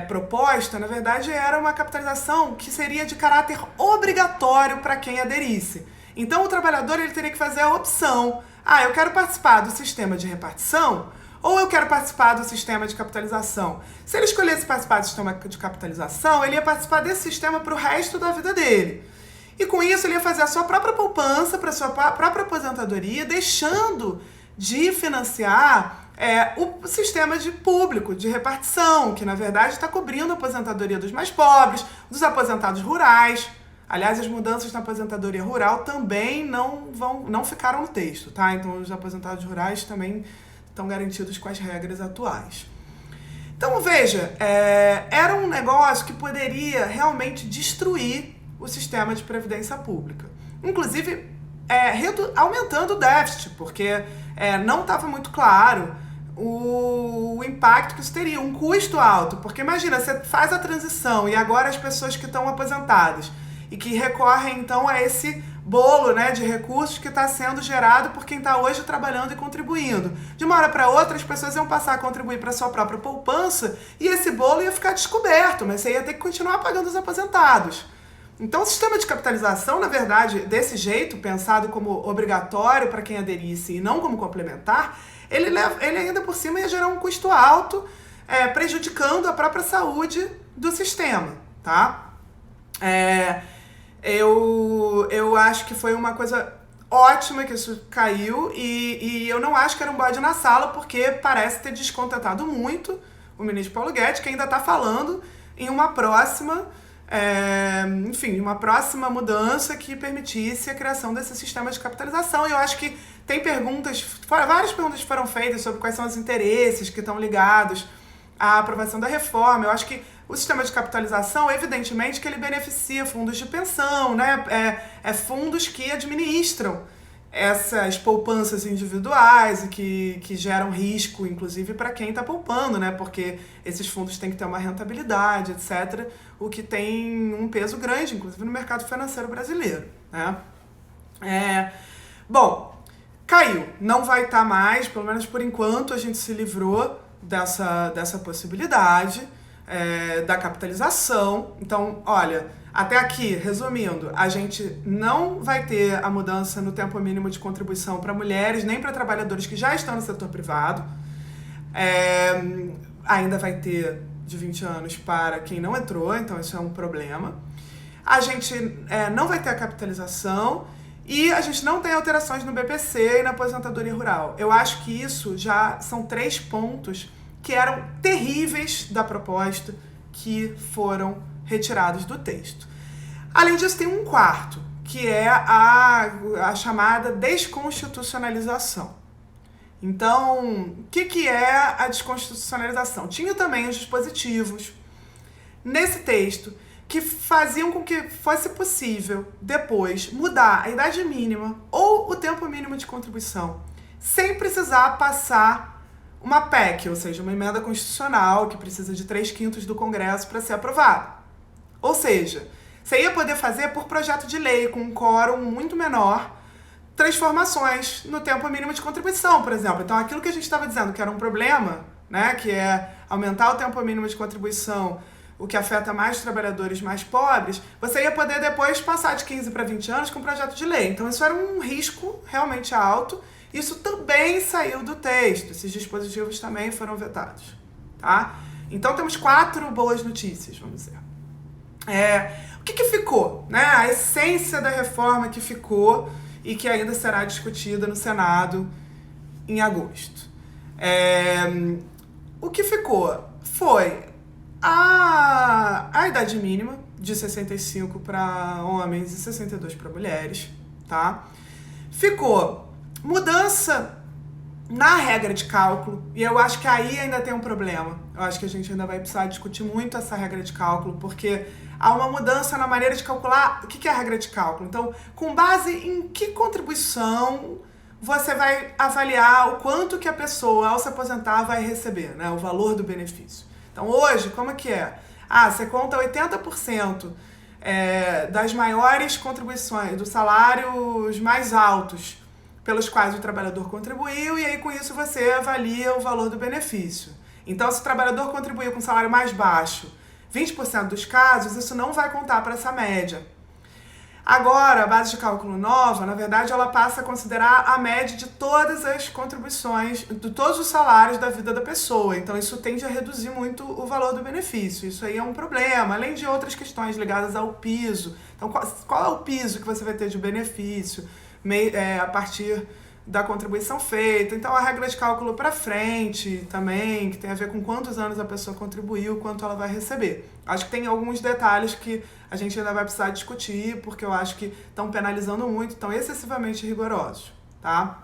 Speaker 1: proposta, na verdade, era uma capitalização que seria de caráter obrigatório para quem aderisse. Então, o trabalhador ele teria que fazer a opção: eu quero participar do sistema de repartição ou eu quero participar do sistema de capitalização. Se ele escolhesse participar do sistema de capitalização, ele ia participar desse sistema para o resto da vida dele. E com isso, ele ia fazer a sua própria poupança para a sua própria aposentadoria, deixando de financiar o sistema de público, de repartição, que na verdade está cobrindo a aposentadoria dos mais pobres, dos aposentados rurais. Aliás, as mudanças na aposentadoria rural também não ficaram no texto, tá? Então, os aposentados rurais também estão garantidos com as regras atuais. Então, veja, era um negócio que poderia realmente destruir o sistema de previdência pública. Inclusive, aumentando o déficit, porque não estava muito claro o impacto que isso teria, um custo alto. Porque imagina, você faz a transição e agora as pessoas que estão aposentadas e que recorrem então a esse bolo, né, de recursos que está sendo gerado por quem está hoje trabalhando e contribuindo. De uma hora para outra, as pessoas iam passar a contribuir para a sua própria poupança e esse bolo ia ficar descoberto, mas você ia ter que continuar pagando os aposentados. Então, o sistema de capitalização, na verdade, desse jeito, pensado como obrigatório para quem aderisse e não como complementar, ele ainda por cima ia gerar um custo alto, prejudicando a própria saúde do sistema, tá? Eu acho que foi uma coisa ótima que isso caiu e eu não acho que era um bode na sala, porque parece ter descontentado muito o ministro Paulo Guedes, que ainda está falando em uma próxima mudança que permitisse a criação desse sistema de capitalização. E eu acho que tem várias perguntas foram feitas sobre quais são os interesses que estão ligados à aprovação da reforma. Eu acho que o sistema de capitalização, evidentemente, que ele beneficia fundos de pensão, né? Fundos que administram essas poupanças individuais e que geram risco, inclusive, para quem está poupando, né? Porque esses fundos têm que ter uma rentabilidade, etc., o que tem um peso grande, inclusive, no mercado financeiro brasileiro, né? Bom, caiu. Não vai estar mais, pelo menos por enquanto, a gente se livrou dessa possibilidade da capitalização. Então, olha, até aqui, resumindo, a gente não vai ter a mudança no tempo mínimo de contribuição para mulheres, nem para trabalhadores que já estão no setor privado. Ainda vai ter de 20 anos para quem não entrou, então isso é um problema. A gente não vai ter a capitalização e a gente não tem alterações no BPC e na aposentadoria rural. Eu acho que isso já são 3 pontos que eram terríveis da proposta, que foram retirados do texto. Além disso, tem um quarto, que é a chamada desconstitucionalização. Então, o que é a desconstitucionalização? Tinha também os dispositivos nesse texto que faziam com que fosse possível depois mudar a idade mínima ou o tempo mínimo de contribuição, sem precisar passar uma PEC, ou seja, uma emenda constitucional que precisa de 3/5 do Congresso para ser aprovada. Ou seja, você ia poder fazer por projeto de lei, com um quórum muito menor, transformações no tempo mínimo de contribuição, por exemplo. Então, aquilo que a gente estava dizendo que era um problema, né, que é aumentar o tempo mínimo de contribuição, o que afeta mais os trabalhadores mais pobres, você ia poder depois passar de 15 para 20 anos com um projeto de lei. Então, isso era um risco realmente alto. Isso também saiu do texto. Esses dispositivos também foram vetados, tá? Então, temos 4 boas notícias, vamos dizer. O que ficou, né? A essência da reforma que ficou e que ainda será discutida no Senado em agosto. O que ficou foi a idade mínima de 65 para homens e 62 para mulheres, tá? Ficou mudança na regra de cálculo, e eu acho que aí ainda tem um problema. Eu acho que a gente ainda vai precisar discutir muito essa regra de cálculo, porque há uma mudança na maneira de calcular. O que é a regra de cálculo? Então, com base em que contribuição você vai avaliar o quanto que a pessoa, ao se aposentar, vai receber, né? O valor do benefício. Então, hoje, como é que é? Você conta 80% das maiores contribuições, dos salários mais altos pelos quais o trabalhador contribuiu, e aí com isso você avalia o valor do benefício. Então, se o trabalhador contribuiu com salário mais baixo, 20% dos casos, isso não vai contar para essa média. Agora, a base de cálculo nova, na verdade, ela passa a considerar a média de todas as contribuições, de todos os salários da vida da pessoa. Então, isso tende a reduzir muito o valor do benefício. Isso aí é um problema, além de outras questões ligadas ao piso. Então, qual é o piso que você vai ter de benefício a partir da contribuição feita. Então, a regra de cálculo para frente também, que tem a ver com quantos anos a pessoa contribuiu, quanto ela vai receber. Acho que tem alguns detalhes que a gente ainda vai precisar discutir, porque eu acho que estão penalizando muito, estão excessivamente rigorosos, tá?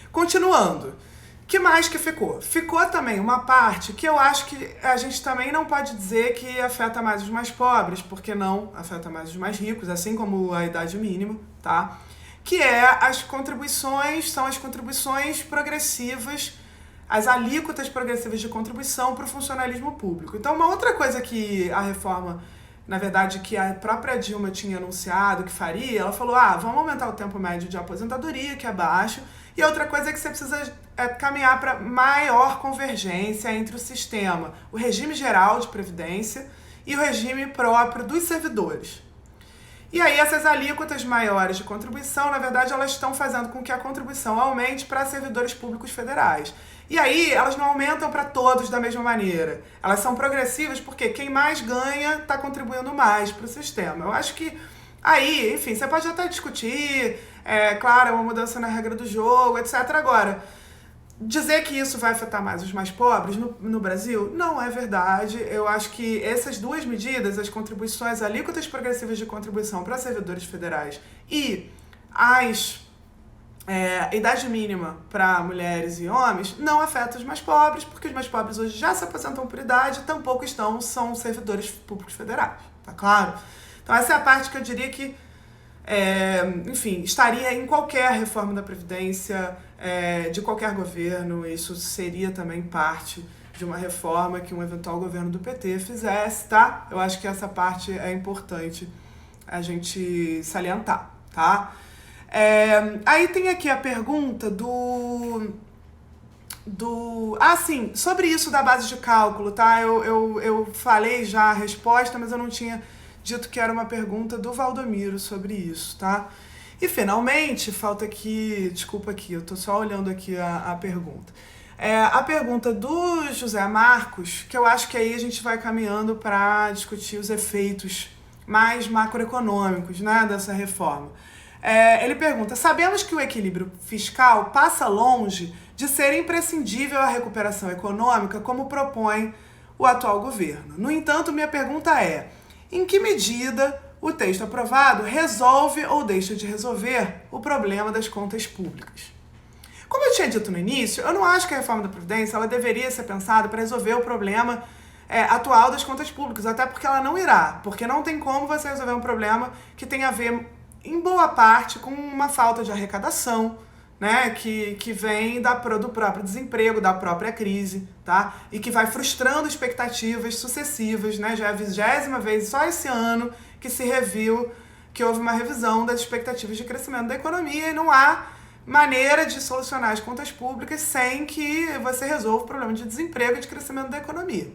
Speaker 1: Continuando. O que mais que ficou? Ficou também uma parte que eu acho que a gente também não pode dizer que afeta mais os mais pobres, porque não afeta mais os mais ricos, assim como a idade mínima, tá? Que são as contribuições progressivas, as alíquotas progressivas de contribuição para o funcionalismo público. Então, uma outra coisa que a reforma, na verdade, que a própria Dilma tinha anunciado que faria, ela falou, vamos aumentar o tempo médio de aposentadoria, que é baixo, e outra coisa é que você precisa caminhar para maior convergência entre o sistema, o regime geral de previdência e o regime próprio dos servidores. E aí essas alíquotas maiores de contribuição, na verdade, elas estão fazendo com que a contribuição aumente para servidores públicos federais. E aí elas não aumentam para todos da mesma maneira. Elas são progressivas porque quem mais ganha está contribuindo mais para o sistema. Eu acho que aí, enfim, você pode até discutir, claro, é uma mudança na regra do jogo, etc. Agora, dizer que isso vai afetar mais os mais pobres no Brasil não é verdade. Eu acho que essas duas medidas, as contribuições, alíquotas progressivas de contribuição para servidores federais e as idade mínima para mulheres e homens, não afetam os mais pobres, porque os mais pobres hoje já se aposentam por idade, tampouco são servidores públicos federais, tá claro? Então essa é a parte que eu diria que enfim, estaria em qualquer reforma da Previdência, de qualquer governo. Isso seria também parte de uma reforma que um eventual governo do PT fizesse, tá? Eu acho que essa parte é importante a gente salientar, tá? Aí tem aqui a pergunta sim, sobre isso da base de cálculo, tá? Eu falei já a resposta, mas eu não tinha dito que era uma pergunta do Valdomiro sobre isso, tá? E finalmente, falta aqui, desculpa aqui, eu tô só olhando aqui a pergunta. A pergunta do José Marcos, que eu acho que aí a gente vai caminhando para discutir os efeitos mais macroeconômicos, né, dessa reforma. Ele pergunta, sabemos que o equilíbrio fiscal passa longe de ser imprescindível à recuperação econômica, como propõe o atual governo. No entanto, minha pergunta é, em que medida o texto aprovado resolve ou deixa de resolver o problema das contas públicas? Como eu tinha dito no início, eu não acho que a reforma da Previdência ela deveria ser pensada para resolver o problema atual das contas públicas, até porque ela não irá, porque não tem como você resolver um problema que tem a ver, em boa parte, com uma falta de arrecadação, né, que vem do próprio desemprego, da própria crise, tá? E que vai frustrando expectativas sucessivas, né? Já é a 20ª vez, só esse ano, que se reviu, que houve uma revisão das expectativas de crescimento da economia e não há maneira de solucionar as contas públicas sem que você resolva o problema de desemprego e de crescimento da economia.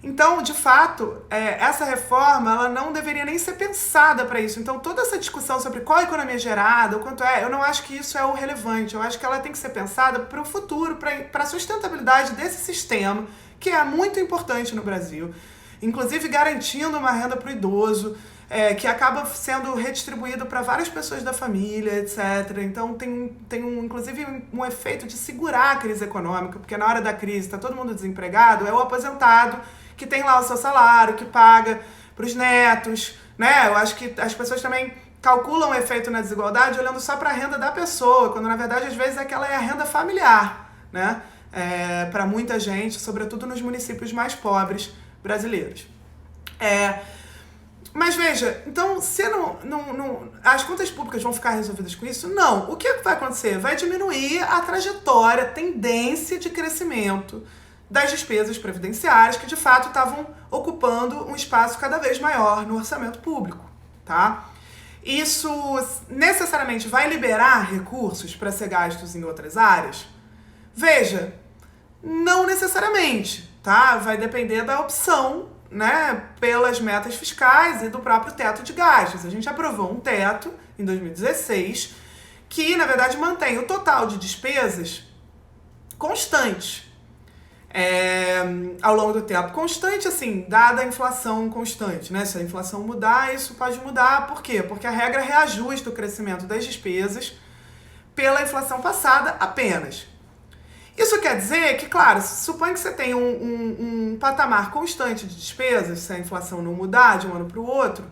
Speaker 1: Então, de fato, essa reforma ela não deveria nem ser pensada para isso. Então, toda essa discussão sobre qual a economia gerada, o quanto eu não acho que isso é o relevante. Eu acho que ela tem que ser pensada para o futuro, para a sustentabilidade desse sistema, que é muito importante no Brasil, inclusive garantindo uma renda para o idoso, que acaba sendo redistribuído para várias pessoas da família, etc. Então, inclusive um efeito de segurar a crise econômica, porque na hora da crise está todo mundo desempregado, é o aposentado que tem lá o seu salário, que paga para os netos, né? Eu acho que as pessoas também calculam o efeito na desigualdade olhando só para a renda da pessoa, quando na verdade às vezes aquela é a renda familiar, né? Para muita gente, sobretudo nos municípios mais pobres brasileiros. Mas veja, então se as contas públicas vão ficar resolvidas com isso? Não. O que vai acontecer? Vai diminuir a trajetória, a tendência de crescimento das despesas previdenciárias que de fato estavam ocupando um espaço cada vez maior no orçamento público, tá? Isso necessariamente vai liberar recursos para ser gastos em outras áreas? Veja, não necessariamente, tá? Vai depender da opção, né, pelas metas fiscais e do próprio teto de gastos. A gente aprovou um teto em 2016 que, na verdade, mantém o total de despesas constante ao longo do tempo. Constante, assim, dada a inflação constante, né? Se a inflação mudar, isso pode mudar. Por quê? Porque a regra reajusta o crescimento das despesas pela inflação passada apenas. Isso quer dizer que, claro, suponha que você tem um patamar constante de despesas, se a inflação não mudar de um ano para o outro,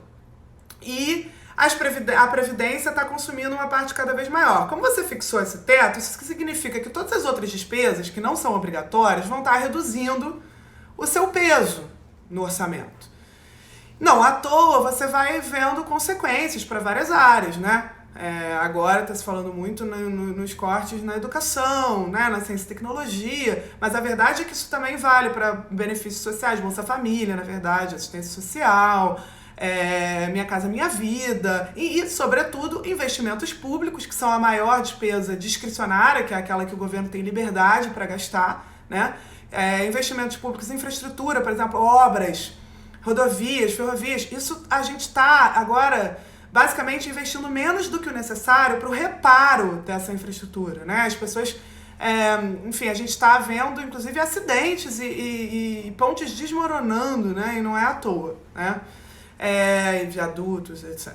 Speaker 1: e a Previdência está consumindo uma parte cada vez maior. Como você fixou esse teto, isso significa que todas as outras despesas que não são obrigatórias vão estar reduzindo o seu peso no orçamento. Não à toa você vai vendo consequências para várias áreas, né? Agora está se falando muito nos cortes na educação, né, na ciência e tecnologia, mas a verdade é que isso também vale para benefícios sociais, Bolsa Família, na verdade, assistência social, Minha Casa Minha Vida e, sobretudo, investimentos públicos, que são a maior despesa discricionária, que é aquela que o governo tem liberdade para gastar, né? Investimentos públicos em infraestrutura, por exemplo, obras, rodovias, ferrovias, isso a gente está agora basicamente investindo menos do que o necessário para o reparo dessa infraestrutura, né? As pessoas, enfim, a gente está vendo, inclusive, acidentes e pontes desmoronando, né? E não é à toa, né? Viadutos, etc.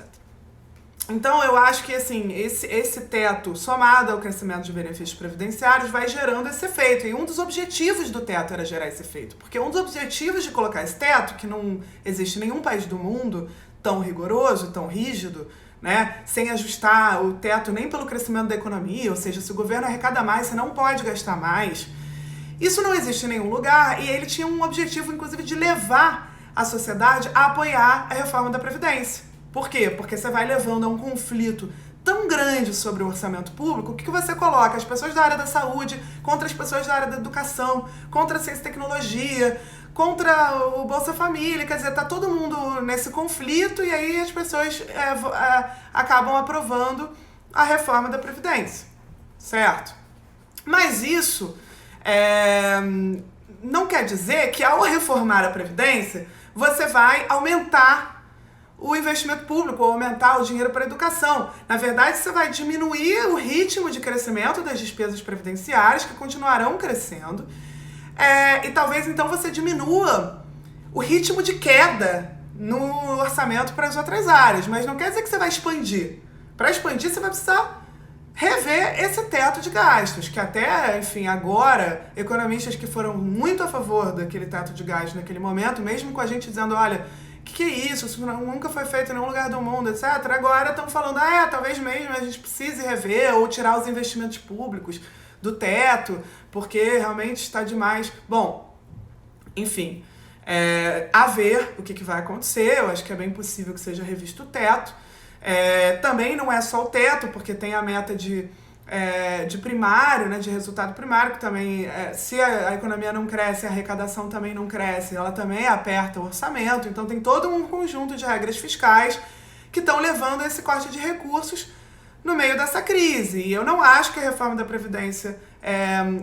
Speaker 1: Então, eu acho que, assim, esse teto, somado ao crescimento de benefícios previdenciários, vai gerando esse efeito. E um dos objetivos do teto era gerar esse efeito. Porque um dos objetivos de colocar esse teto, que não existe em nenhum país do mundo tão rigoroso, tão rígido, né, sem ajustar o teto nem pelo crescimento da economia, ou seja, se o governo arrecada mais, você não pode gastar mais. Isso não existe em nenhum lugar e ele tinha um objetivo, inclusive, de levar a sociedade a apoiar a reforma da Previdência. Por quê? Porque você vai levando a um conflito tão grande sobre o orçamento público, o que você coloca? As pessoas da área da saúde contra as pessoas da área da educação, contra a ciência e tecnologia, contra o Bolsa Família, quer dizer, tá todo mundo nesse conflito e aí as pessoas acabam aprovando a reforma da Previdência, certo? Mas isso não quer dizer que ao reformar a Previdência, você vai aumentar o investimento público, ou aumentar o dinheiro para a educação. Na verdade, você vai diminuir o ritmo de crescimento das despesas previdenciárias, que continuarão crescendo, e talvez então você diminua o ritmo de queda no orçamento para as outras áreas, mas não quer dizer que você vai expandir. Para expandir, você vai precisar rever esse teto de gastos, que até, enfim, agora, economistas que foram muito a favor daquele teto de gastos naquele momento, mesmo com a gente dizendo, olha, que é isso? Isso nunca foi feito em nenhum lugar do mundo, etc. Agora estão falando, talvez mesmo a gente precise rever ou tirar os investimentos públicos do teto, porque realmente está demais. Bom, enfim, a ver o que vai acontecer. Eu acho que é bem possível que seja revisto o teto. Também não é só o teto, porque tem a meta de primário, né, de resultado primário, que também, se a economia não cresce, a arrecadação também não cresce, ela também aperta o orçamento. Então tem todo um conjunto de regras fiscais que estão levando a esse corte de recursos no meio dessa crise. E eu não acho que a reforma da Previdência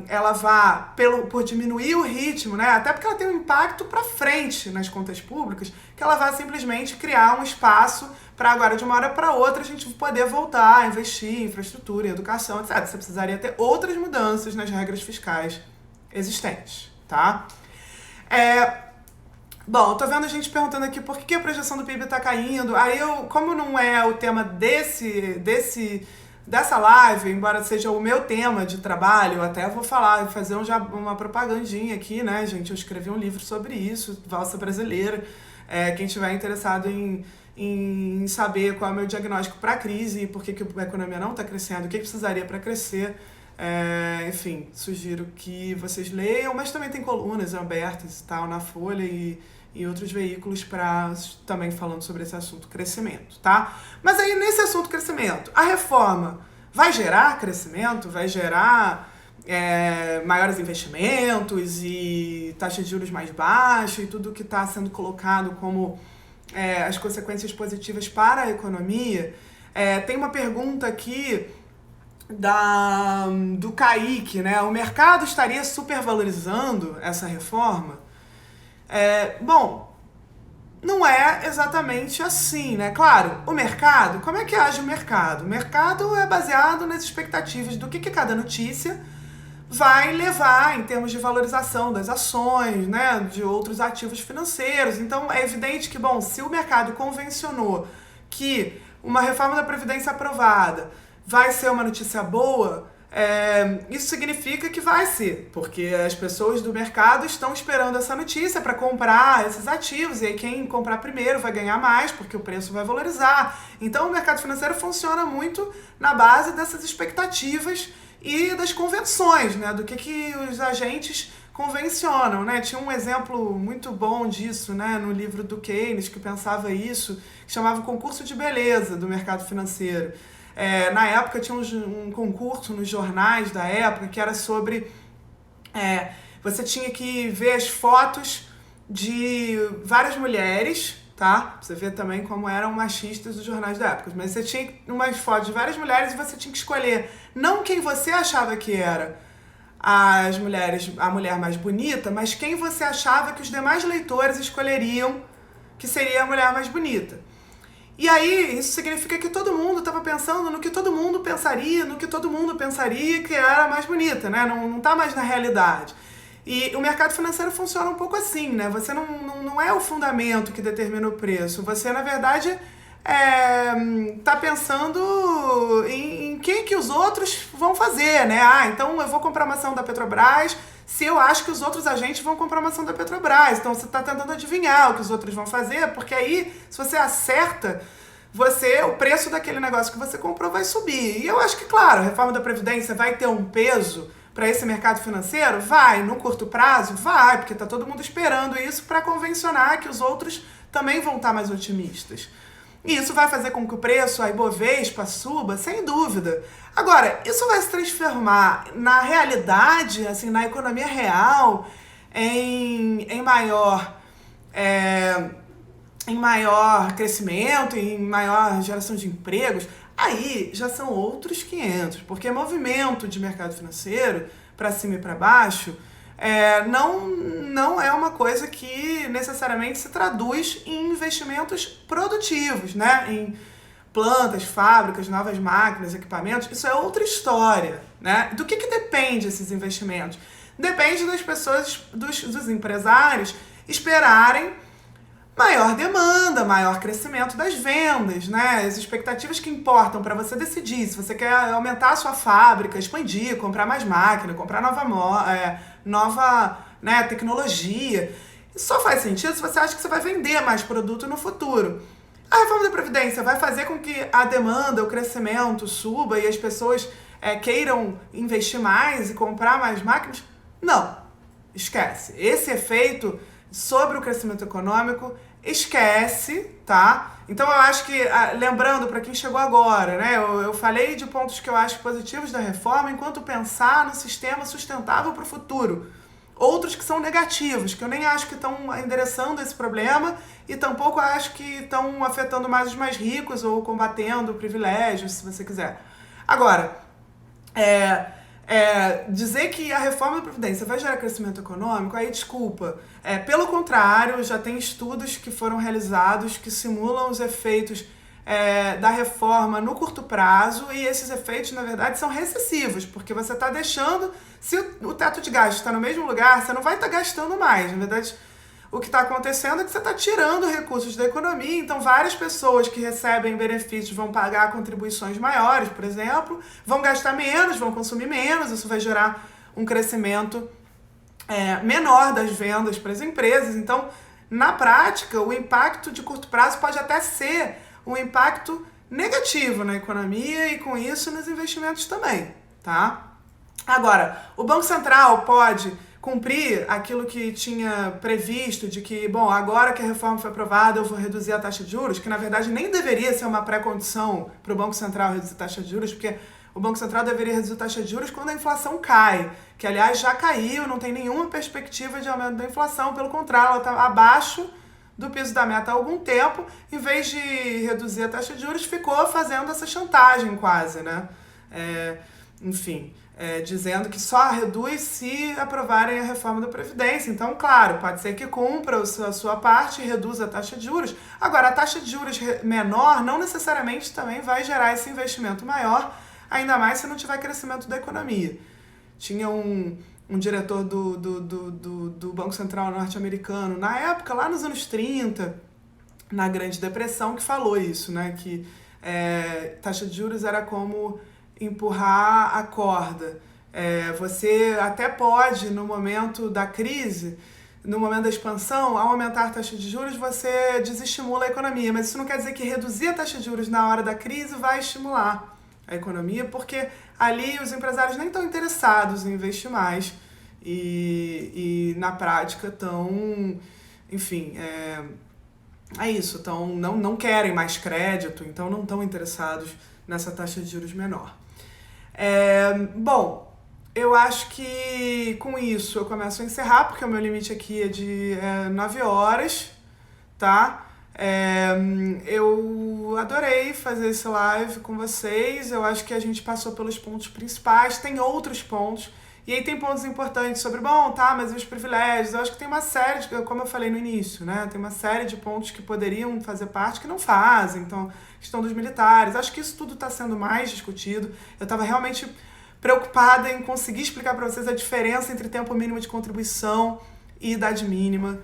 Speaker 1: ela vá por diminuir o ritmo, né? Até porque ela tem um impacto para frente nas contas públicas, que ela vai simplesmente criar um espaço para agora, de uma hora para outra, a gente poder voltar a investir em infraestrutura, em educação, etc. Você precisaria ter outras mudanças nas regras fiscais existentes, tá? Bom, eu tô vendo a gente perguntando aqui por que a projeção do PIB tá caindo. Aí como não é o tema dessa live, embora seja o meu tema de trabalho, eu até vou fazer uma propagandinha aqui, né, gente? Eu escrevi um livro sobre isso, Valsa Brasileira. Quem estiver interessado em saber qual é o meu diagnóstico para a crise e por que a economia não está crescendo, o que precisaria para crescer, enfim, sugiro que vocês leiam, mas também tem colunas abertas e tal na Folha e outros veículos também falando sobre esse assunto crescimento, tá? Mas aí nesse assunto crescimento, a reforma vai gerar crescimento, vai gerar maiores investimentos e taxa de juros mais baixa e tudo que está sendo colocado como as consequências positivas para a economia. Tem uma pergunta aqui do Kaique, né? O mercado estaria supervalorizando essa reforma? Bom, não é exatamente assim, né? Claro, o mercado, como é que age o mercado? O mercado é baseado nas expectativas do que cada notícia vai levar em termos de valorização das ações, né, de outros ativos financeiros. Então, é evidente que, bom, se o mercado convencionou que uma reforma da Previdência aprovada vai ser uma notícia boa, isso significa que vai ser, porque as pessoas do mercado estão esperando essa notícia para comprar esses ativos, e aí quem comprar primeiro vai ganhar mais, porque o preço vai valorizar. Então o mercado financeiro funciona muito na base dessas expectativas e das convenções, né, do que os agentes convencionam, né? Tinha um exemplo muito bom disso, né, no livro do Keynes, que pensava isso, que chamava o concurso de beleza do mercado financeiro. Na época tinha um concurso nos jornais da época que era sobre... você tinha que ver as fotos de várias mulheres, tá? Pra você ver também como eram machistas os jornais da época. Mas você tinha umas fotos de várias mulheres e você tinha que escolher não quem você achava que era a mulher mais bonita, mas quem você achava que os demais leitores escolheriam que seria a mulher mais bonita. E aí, isso significa que todo mundo estava pensando no que todo mundo pensaria, que era a mais bonita, né? Não tá mais na realidade. E o mercado financeiro funciona um pouco assim, né? Você não é o fundamento que determina o preço. Você, na verdade, tá pensando em que os outros vão fazer, né? Então eu vou comprar uma ação da Petrobras se eu acho que os outros agentes vão comprar uma ação da Petrobras. Então você está tentando adivinhar o que os outros vão fazer, porque aí, se você acerta, o preço daquele negócio que você comprou vai subir. E eu acho que, claro, a reforma da Previdência vai ter um peso para esse mercado financeiro? Vai. No curto prazo? Vai, porque está todo mundo esperando isso para convencionar que os outros também vão estar mais otimistas. E isso vai fazer com que o preço, a Ibovespa, suba, sem dúvida. Agora, isso vai se transformar na realidade, assim, na economia real, em maior crescimento, em maior geração de empregos? Aí já são outros 500, porque movimento de mercado financeiro, para cima e para baixo, não é uma coisa que necessariamente se traduz em investimentos produtivos, né? Em plantas, fábricas, novas máquinas, equipamentos. Isso é outra história, né? Do que depende esses investimentos? Depende das pessoas, dos empresários esperarem maior demanda, maior crescimento das vendas, né? As expectativas que importam para você decidir se você quer aumentar a sua fábrica, expandir, comprar mais máquina, comprar nova tecnologia. Isso só faz sentido se você acha que você vai vender mais produto no futuro. A reforma da Previdência vai fazer com que a demanda, o crescimento suba e as pessoas queiram investir mais e comprar mais máquinas? Não, esquece. Esse efeito sobre o crescimento econômico, esquece, tá? Então eu acho que, lembrando para quem chegou agora, né, eu falei de pontos que eu acho positivos da reforma enquanto pensar no sistema sustentável para o futuro. Outros que são negativos, que eu nem acho que estão endereçando esse problema e tampouco acho que estão afetando mais os mais ricos ou combatendo privilégios, se você quiser. Agora, dizer que a reforma da Previdência vai gerar crescimento econômico, aí desculpa. Pelo contrário, já tem estudos que foram realizados que simulam os efeitos da reforma no curto prazo, e esses efeitos, na verdade, são recessivos, porque você está deixando, se o teto de gastos está no mesmo lugar, você não vai estar gastando mais. Na verdade, o que está acontecendo é que você está tirando recursos da economia, então várias pessoas que recebem benefícios vão pagar contribuições maiores, por exemplo, vão gastar menos, vão consumir menos, isso vai gerar um crescimento menor das vendas para as empresas. Então, na prática, o impacto de curto prazo pode até ser um impacto negativo na economia e, com isso, nos investimentos também, tá? Agora, o Banco Central pode cumprir aquilo que tinha previsto de que, bom, agora que a reforma foi aprovada, eu vou reduzir a taxa de juros, que na verdade nem deveria ser uma pré-condição para o Banco Central reduzir a taxa de juros, porque o Banco Central deveria reduzir a taxa de juros quando a inflação cai, que aliás já caiu, não tem nenhuma perspectiva de aumento da inflação, pelo contrário, ela está abaixo do piso da meta há algum tempo. Em vez de reduzir a taxa de juros, ficou fazendo essa chantagem quase, né? Dizendo que só reduz se aprovarem a reforma da Previdência. Então, claro, pode ser que cumpra a sua parte e reduza a taxa de juros. Agora, a taxa de juros menor não necessariamente também vai gerar esse investimento maior, ainda mais se não tiver crescimento da economia. Tinha um diretor do Banco Central norte-americano, na época, lá nos anos 30, na Grande Depressão, que falou isso, né? Que taxa de juros era como empurrar a corda. Você até pode, no momento da crise, no momento da expansão, ao aumentar a taxa de juros, você desestimula a economia. Mas isso não quer dizer que reduzir a taxa de juros na hora da crise vai estimular a economia, porque ali os empresários nem estão interessados em investir mais e na prática estão, enfim, é isso, não querem mais crédito, então não estão interessados nessa taxa de juros menor. Bom, eu acho que com isso eu começo a encerrar, porque o meu limite aqui é de 9 horas, tá? Eu adorei fazer esse live com vocês, eu acho que a gente passou pelos pontos principais, tem outros pontos, e aí tem pontos importantes sobre, mas e os privilégios? Eu acho que tem uma série, como eu falei no início, né? Tem uma série de pontos que poderiam fazer parte que não fazem, então, questão dos militares, acho que isso tudo está sendo mais discutido, eu estava realmente preocupada em conseguir explicar para vocês a diferença entre tempo mínimo de contribuição e idade mínima,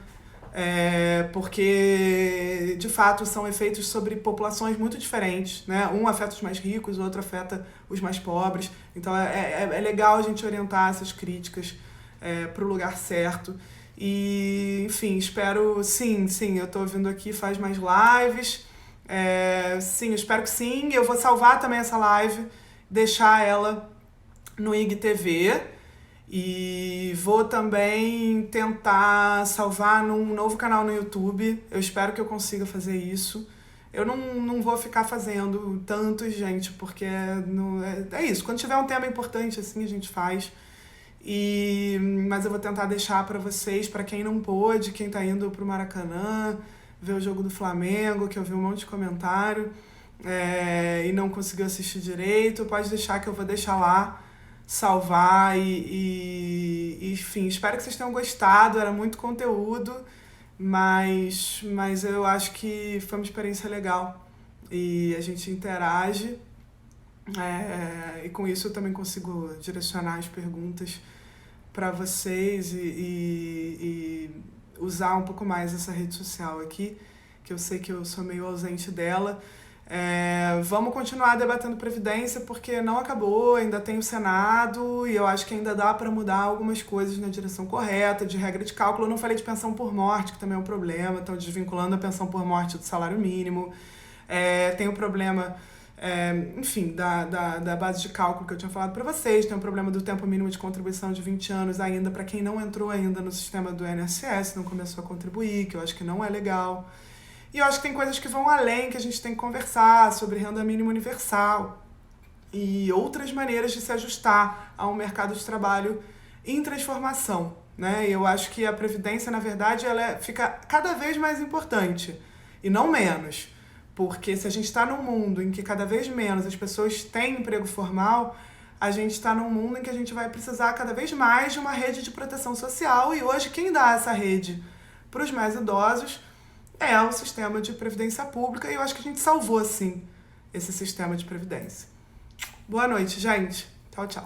Speaker 1: porque, de fato, são efeitos sobre populações muito diferentes, né? Um afeta os mais ricos, o outro afeta os mais pobres. Então, é legal a gente orientar essas críticas para o lugar certo. E, enfim, espero... Sim, eu estou vindo aqui, faz mais lives. Sim, eu espero que sim. Eu vou salvar também essa live, deixar ela no IGTV. E vou também tentar salvar num novo canal no YouTube. Eu espero que eu consiga fazer isso. Eu não vou ficar fazendo tantos, gente, porque é isso. Quando tiver um tema importante assim, a gente faz. Mas eu vou tentar deixar para vocês, para quem não pôde, quem tá indo pro Maracanã, ver o jogo do Flamengo, que eu vi um monte de comentário, e não conseguiu assistir direito, pode deixar que eu vou deixar lá, salvar enfim, espero que vocês tenham gostado, era muito conteúdo, mas eu acho que foi uma experiência legal e a gente interage, e com isso eu também consigo direcionar as perguntas para vocês e usar um pouco mais essa rede social aqui, que eu sei que eu sou meio ausente dela. Vamos continuar debatendo Previdência, porque não acabou, ainda tem o Senado, e eu acho que ainda dá para mudar algumas coisas na direção correta, de regra de cálculo. Eu não falei de pensão por morte, que também é um problema, estão desvinculando a pensão por morte do salário mínimo. Tem o problema, enfim, da base de cálculo que eu tinha falado para vocês, tem o problema do tempo mínimo de contribuição de 20 anos ainda para quem não entrou ainda no sistema do INSS, não começou a contribuir, que eu acho que não é legal. E eu acho que tem coisas que vão além, que a gente tem que conversar sobre renda mínima universal e outras maneiras de se ajustar a um mercado de trabalho em transformação, né? E eu acho que a Previdência, na verdade, ela fica cada vez mais importante e não menos. Porque se a gente está num mundo em que cada vez menos as pessoas têm emprego formal, a gente está num mundo em que a gente vai precisar cada vez mais de uma rede de proteção social. E hoje quem dá essa rede para os mais idosos é o sistema de previdência pública, e eu acho que a gente salvou, sim, esse sistema de previdência. Boa noite, gente. Tchau, tchau.